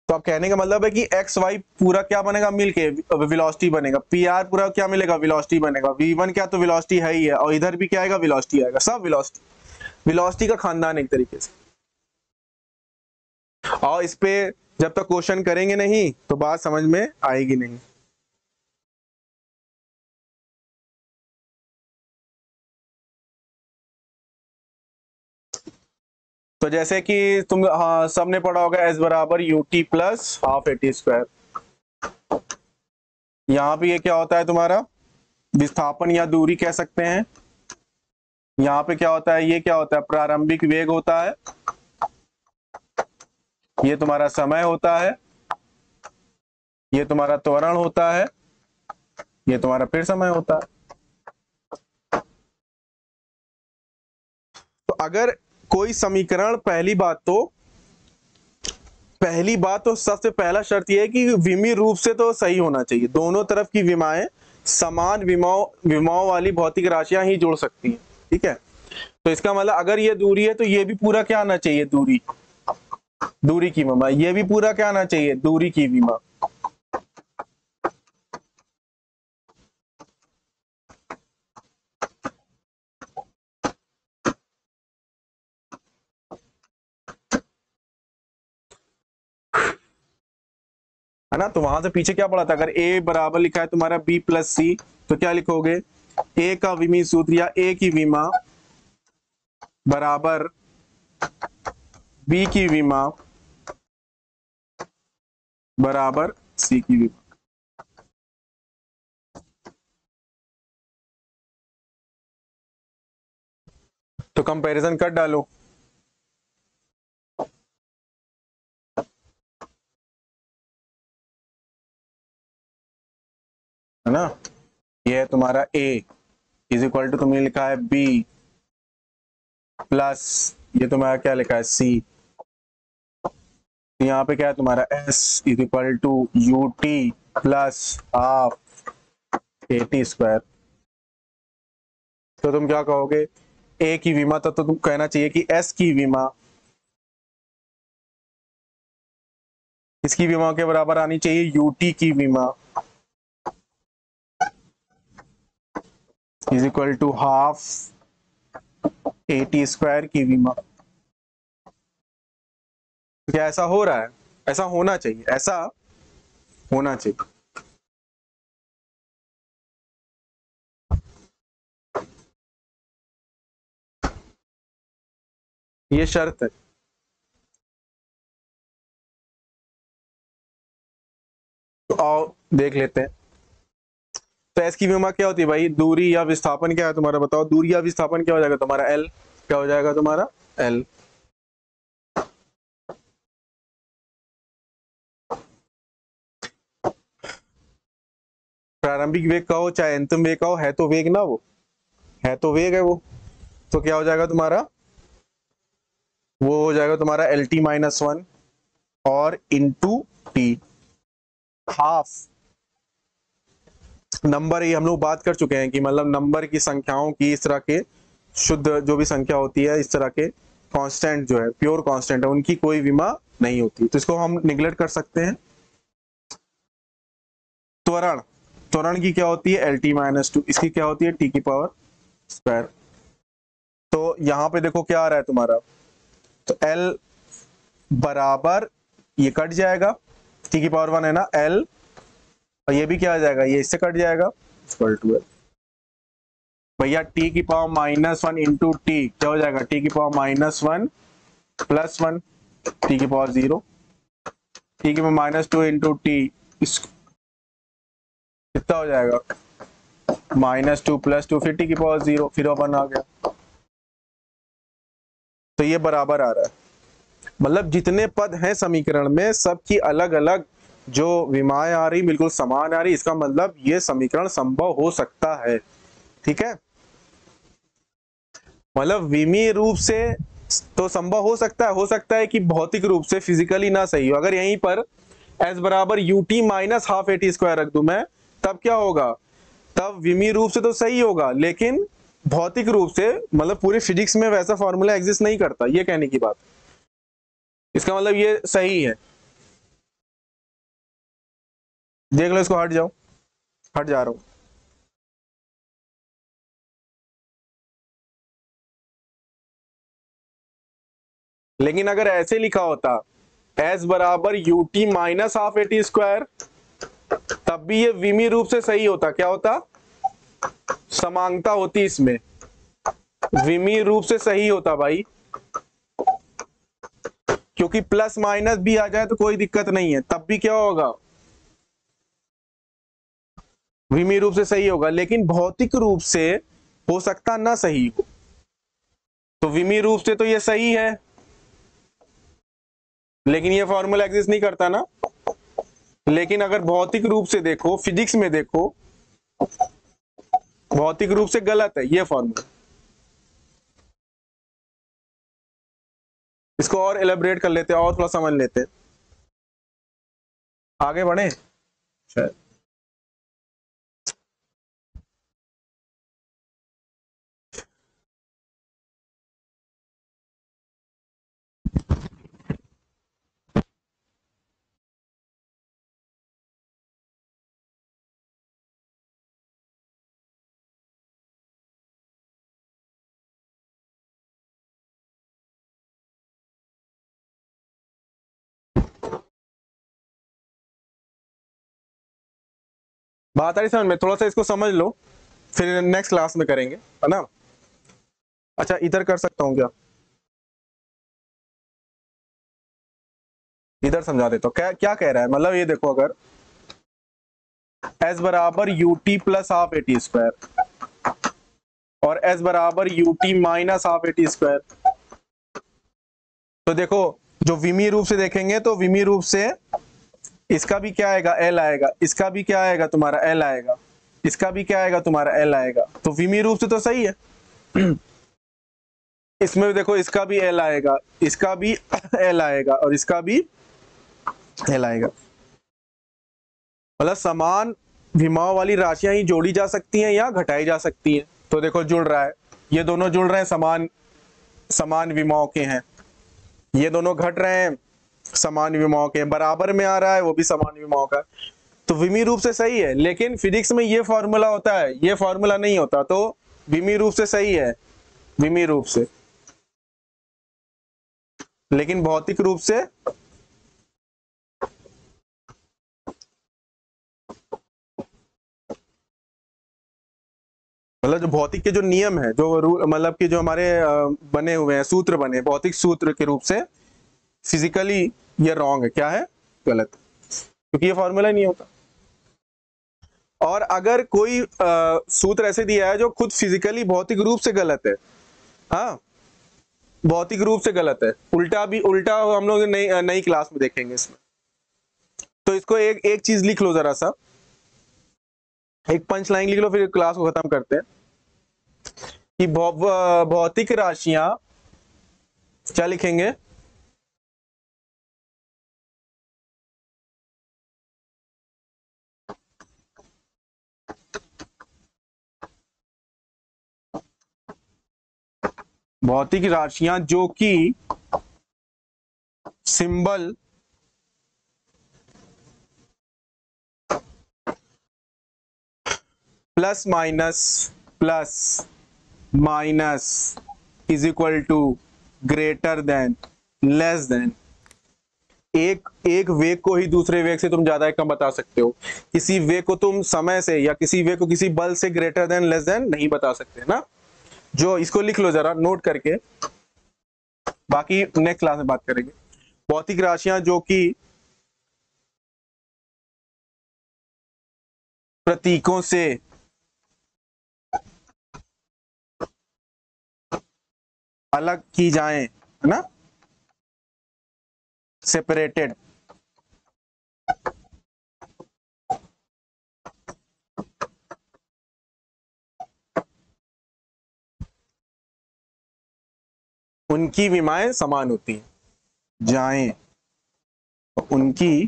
तो अब कहने का मतलब है कि एक्स वाई पूरा क्या बनेगा, मिलके वेलोसिटी बनेगा, पी आर पूरा क्या मिलेगा, वेलोसिटी बनेगा, v1 क्या तो वेलोसिटी है ही है, और इधर भी क्या आएगा, वेलोसिटी आएगा, सब वेलोसिटी, वेलोसिटी का खानदान एक तरीके से। और इस पे जब तक क्वेश्चन करेंगे नहीं तो बात समझ में आएगी नहीं। तो जैसे कि तुम हाँ सबने पढ़ा होगा एस बराबर you T plus half A T square. यहाँ पे ये क्या होता है तुम्हारा विस्थापन या दूरी कह सकते हैं। यहाँ पे क्या होता है, ये क्या होता है, प्रारंभिक वेग होता है, ये तुम्हारा समय होता है, ये तुम्हारा त्वरण होता है, ये तुम्हारा फिर समय होता है। तो अगर कोई समीकरण, पहली बात तो सबसे पहला शर्त यह है कि विमीय रूप से तो सही होना चाहिए, दोनों तरफ की विमाएं समान विमाओं वाली भौतिक राशियां ही जोड़ सकती हैं। ठीक है, तो इसका मतलब अगर ये दूरी है तो ये भी पूरा क्या आना चाहिए, दूरी की विमा, ये भी पूरा क्या आना चाहिए, दूरी की विमा। है ना, तो वहां से पीछे क्या पड़ा था, अगर a बराबर लिखा है तुम्हारा b प्लस सी, तो क्या लिखोगे, a का विमीय सूत्र या a की विमा बराबर b की विमा बराबर c की विमा। तो कंपैरिजन कर डालो, है ना, ये है तुम्हारा a इज इक्वल टू तुमने लिखा है b प्लस ये तुम्हारा क्या लिखा है c, यहाँ पे क्या है तुम्हारा s is equal to U T plus half A T square. तो तुम क्या कहोगे, a की विमा, तो तुम कहना चाहिए कि s की विमा इसकी विमा के बराबर आनी चाहिए यूटी की विमा is equal to half AT² की विमा। क्या ऐसा हो रहा है? ऐसा होना चाहिए, ऐसा होना चाहिए। ये शर्त है। तो आओ देख लेते हैं। तो एस की विमा क्या होती है भाई? दूरी या विस्थापन क्या है तुम्हारा? बताओ, दूरी या विस्थापन क्या हो जाएगा तुम्हारा? L। क्या हो जाएगा तुम्हारा? L। प्रारंभिक वेग का हो चाहे अंतिम वेग का हो, है तो वेग ना, वो है तो वेग है वो। तो क्या हो जाएगा तुम्हारा? वो हो जाएगा तुम्हारा LT-1 और इंटू टी, हाफ नंबर। ये हम लोग बात कर चुके हैं कि मतलब नंबर की संख्याओं की, इस तरह के शुद्ध जो भी संख्या होती है, इस तरह के कांस्टेंट जो है, प्योर कांस्टेंट है, उनकी कोई विमा नहीं होती। तो इसको हम निगलेक्ट कर सकते हैं। त्वरण, त्वरण की क्या होती है? LT-2। इसकी क्या होती है? T²। तो यहां पे देखो क्या आ रहा है तुम्हारा, तो L बराबर, ये कट जाएगा, T⁻1 है ना L, और ये भी क्या आ जाएगा? ये इससे कट जाएगा, इक्वल टू L। भैया T⁻⁻1 इंटू टी क्या हो जाएगा? T⁻⁻1 plus 1, T⁻0, T⁻2 into T कितना हो जाएगा? -2 + 2, फिर T⁻0, फिर 1 आ गया। तो ये बराबर आ रहा है। मतलब जितने पद हैं समीकरण में, सबकी अलग अलग जो विमाएं आ रही, बिल्कुल समान आ रही। इसका मतलब ये समीकरण संभव हो सकता है। ठीक है, मतलब विमीय रूप से तो संभव हो सकता है कि भौतिक रूप से, फिजिकली ना सही हो। अगर यहीं पर S बराबर UT माइनस हाफ AT² रख दूं मैं, तब क्या होगा? तब विमीय रूप से तो सही होगा, लेकिन भौतिक रूप से, मतलब पूरी फिजिक्स में वैसा फॉर्मूला एग्जिस्ट नहीं करता, ये कहने की बात। इसका मतलब ये सही है। देख लो इसको, हट जाओ, हट जा रहा हूं। लेकिन अगर ऐसे लिखा होता S बराबर UT माइनस हाफ AT², तब भी ये विमीय रूप से सही होता। क्या होता? समांगता होती इसमें, विमीय रूप से सही होता भाई, क्योंकि प्लस माइनस भी आ जाए तो कोई दिक्कत नहीं है, तब भी क्या होगा? विमीय रूप से सही होगा। लेकिन भौतिक रूप से हो सकता ना सही हो, तो विमीय रूप से तो ये सही है, लेकिन ये फॉर्मूला एग्जिस्ट नहीं करता ना। लेकिन अगर भौतिक रूप से देखो, फिजिक्स में देखो, भौतिक रूप से गलत है ये फॉर्मूला। इसको और एलेबरेट कर लेते हैं, और थोड़ा समझ लेते हैं, आगे बढ़े शायद। बात आ रही समझ में? थोड़ा सा इसको समझ लो, फिर नेक्स्ट क्लास में करेंगे, है ना। अच्छा, इधर कर सकता हूँ क्या? इधर समझा देता हूँ। क्या क्या कह रहा है, मतलब ये देखो, अगर S बराबर UT प्लस हाफ AT² और S बराबर UT माइनस हाफ AT², तो देखो जो विमीय रूप से देखेंगे, तो विमीय रूप से इसका भी क्या आएगा? L आएगा। इसका भी क्या आएगा? तुम्हारा L आएगा। इसका भी क्या आएगा? तुम्हारा L आएगा। तो विमीय रूप से तो सही है। इसमें देखो, इसका भी L आएगा, इसका भी L आएगा, और इसका भी L आएगा। मतलब समान विमाओं वाली राशियां ही जोड़ी जा सकती हैं या घटाई जा सकती हैं। तो देखो जुड़ रहा है, ये दोनों जुड़ रहे हैं, समान विमाओं के हैं। ये दोनों घट रहे हैं, समान विमाओं के। बराबर में आ रहा है, वो भी समान विमाओं का। तो विमीय रूप से सही है, लेकिन फिजिक्स में ये फॉर्मूला होता है, ये फॉर्मूला नहीं होता। तो विमीय रूप से सही है, विमीय रूप से। लेकिन भौतिक रूप से मतलब जो भौतिक के जो नियम है, जो रूल मतलब कि जो हमारे बने हुए हैं, सूत्र बने भौतिक सूत्र के रूप से, फिजिकली ये रॉन्ग है। क्या है? गलत, क्योंकि ये फॉर्मूला नहीं होता। और अगर कोई सूत्र ऐसे दिया है जो खुद फिजिकली भौतिक रूप से गलत है, हाँ भौतिक रूप से गलत है, उल्टा भी, उल्टा हम लोग नई क्लास में देखेंगे इसमें। तो इसको एक एक चीज लिख लो, जरा सा एक पंच लाइन लिख लो, फिर क्लास को खत्म करते हैं। कि भौतिक राशियां क्या लिखेंगे? भौतिक राशियां जो कि symbol plus minus is equal to greater than less than, एक वेग को ही दूसरे वेग से तुम ज्यादा कम बता सकते हो। किसी वेग को तुम समय से या किसी वेग को किसी बल से ग्रेटर देन लेस देन नहीं बता सकते ना। जो इसको लिख लो जरा नोट करके, बाकी नेक्स्ट क्लास में बात करेंगे। भौतिक राशियां जो कि प्रतीकों से अलग की जाएं, है ना, सेपरेटेड, उनकी विमाएं समान होती हैं, जाएं उनकी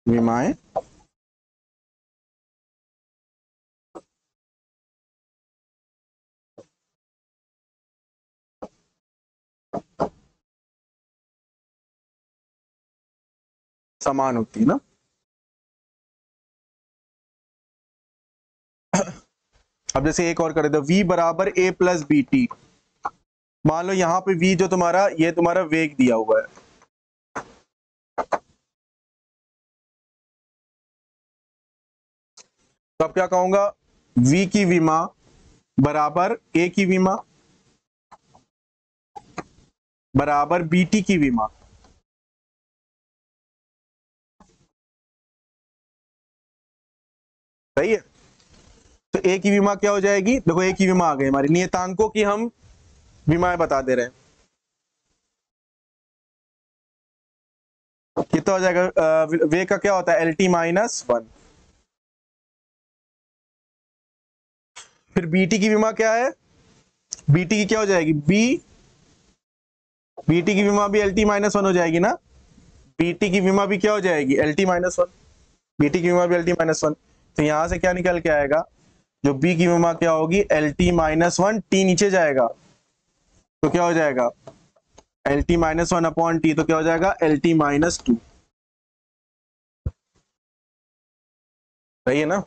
विमाएं समान होती है ना। अब जैसे एक और कर दो, v बराबर a प्लस बी टी। मान लो यहां पे v जो तुम्हारा, ये तुम्हारा वेग दिया हुआ है, तो अब क्या कहूंगा? v की विमा बराबर a की विमा बराबर bt की विमा। सही है। तो a की विमा क्या हो जाएगी? देखो a की विमा आ गई हमारी, नियतांकों की हम विमाएं बता दे रहे हैं। कितना हो जाएगा? वेग का क्या होता है? lt minus 1। फिर bt की विमा क्या है? bt की क्या हो जाएगी? bt की विमा भी lt माइनस 1 हो जाएगी ना। bt की विमा भी क्या हो जाएगी? lt minus 1। bt की विमा भी lt माइनस 1। तो यहां से क्या निकल के आएगा? जो b की विमा क्या होगी? lt माइनस 1, t नीचे जाएगा तो क्या हो जाएगा? lt माइनस 1 अपॉन टी, तो क्या हो जाएगा? lt minus 2। सही है ना।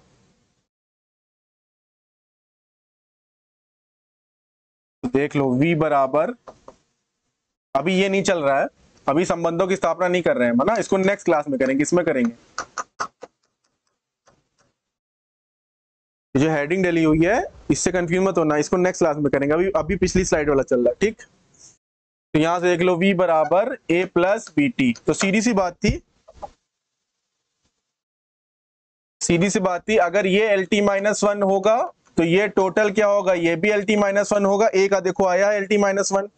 तो देख लो v बराबर, अभी ये नहीं चल रहा है, अभी संबंधों की स्थापना नहीं कर रहे हैं ना, इसको नेक्स्ट क्लास में करेंगे। इसमें करेंगे जो हेडिंग डली हुई है, इससे कंफ्यूज मत होना, इसको नेक्स्ट क्लास में करेंगे। अभी अभी पिछली स्लाइड वाला चल रहा है, ठीक। तो यहां से देख लो v बराबर a प्लस बी टी। तो सीधी सी बात थी, अगर ये lt माइनस 1 होगा तो ये टोटल क्या होगा? ये भी lt माइनस 1 होगा। a का देखो आया lt माइनस 1,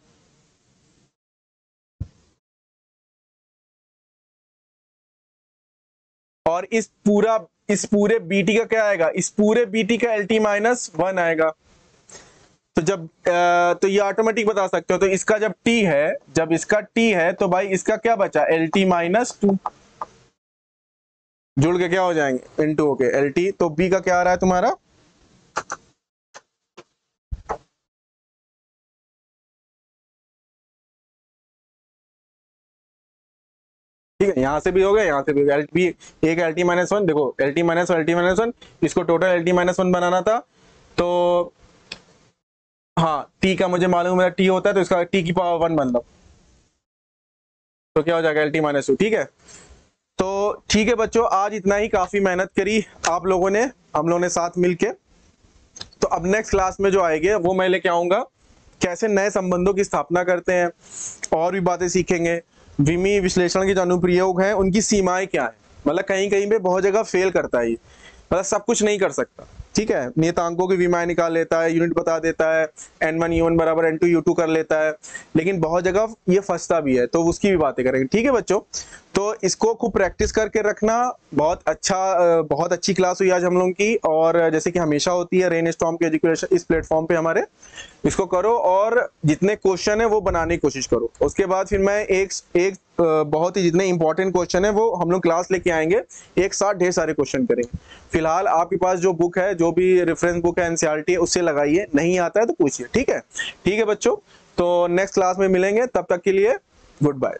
और इस पूरे bt का क्या आएगा? इस पूरे bt का lt माइनस 1 आएगा। तो जब तो ये ऑटोमेटिक बता सकते हो। तो इसका जब t है, तो भाई इसका क्या बचा? lt माइनस 2 जुड़ के क्या हो जाएंगे? इनटू होके lt। तो b का क्या आ रहा है तुम्हारा? ठीक है, यहां से भी हो गया, यहां से भी हो गया। एक lt माइनस 1, देखो lt माइनस 1, इसको टोटल lt माइनस 1 बनाना था। तो हाँ, t का मुझे मालूम है t होता है, तो इसका t की पावर 1 मतलब तो क्या हो जाएगा LT माइनस 2, ठीक है। तो ठीक है बच्चों, आज इतना ही, काफी मेहनत करी आप लोगों ने, हम लोगों ने साथ मिलके। तो अब नेक्स्ट क्लास में जो आएंगे वो मैं लेके आऊंगा कैसे नए संबंधों की स्थापना करते हैं, और भी बातें सीखेंगे। विमी विश्लेषण के जो अनुप्रयोग हैं उनकी सीमाएं क्या है, मतलब कहीं कहीं पे बहुत जगह फेल करता है ये, मतलब सब कुछ नहीं कर सकता, ठीक है। नियतांकों की विमाएं निकाल लेता है, यूनिट बता देता है, N1 U1 बराबर N2 U2 कर लेता है, लेकिन बहुत जगह ये फंसता भी है, तो उसकी भी बातें करेंगे, ठीक है बच्चों। तो इसको खूब प्रैक्टिस करके रखना। बहुत अच्छी क्लास हुई आज हम लोगों की, और जैसे कि हमेशा होती है रेन स्टॉर्म के एजुकेशन इस प्लेटफॉर्म पे हमारे, इसको करो और जितने क्वेश्चन है वो बनाने की कोशिश करो। उसके बाद फिर मैं एक बहुत ही जितने इंपॉर्टेंट क्वेश्चन है वो हम लोग क्लास लेके आएंगे, एक साथ ढेर सारे क्वेश्चन करेंगे। फिलहाल आपके पास जो बुक है, जो भी रेफरेंस बुक है NCERT है, उससे लगाइए, नहीं आता है तो पूछिए, ठीक है। ठीक है बच्चों, तो नेक्स्ट क्लास में मिलेंगे, तब तक के लिए गुड बाय।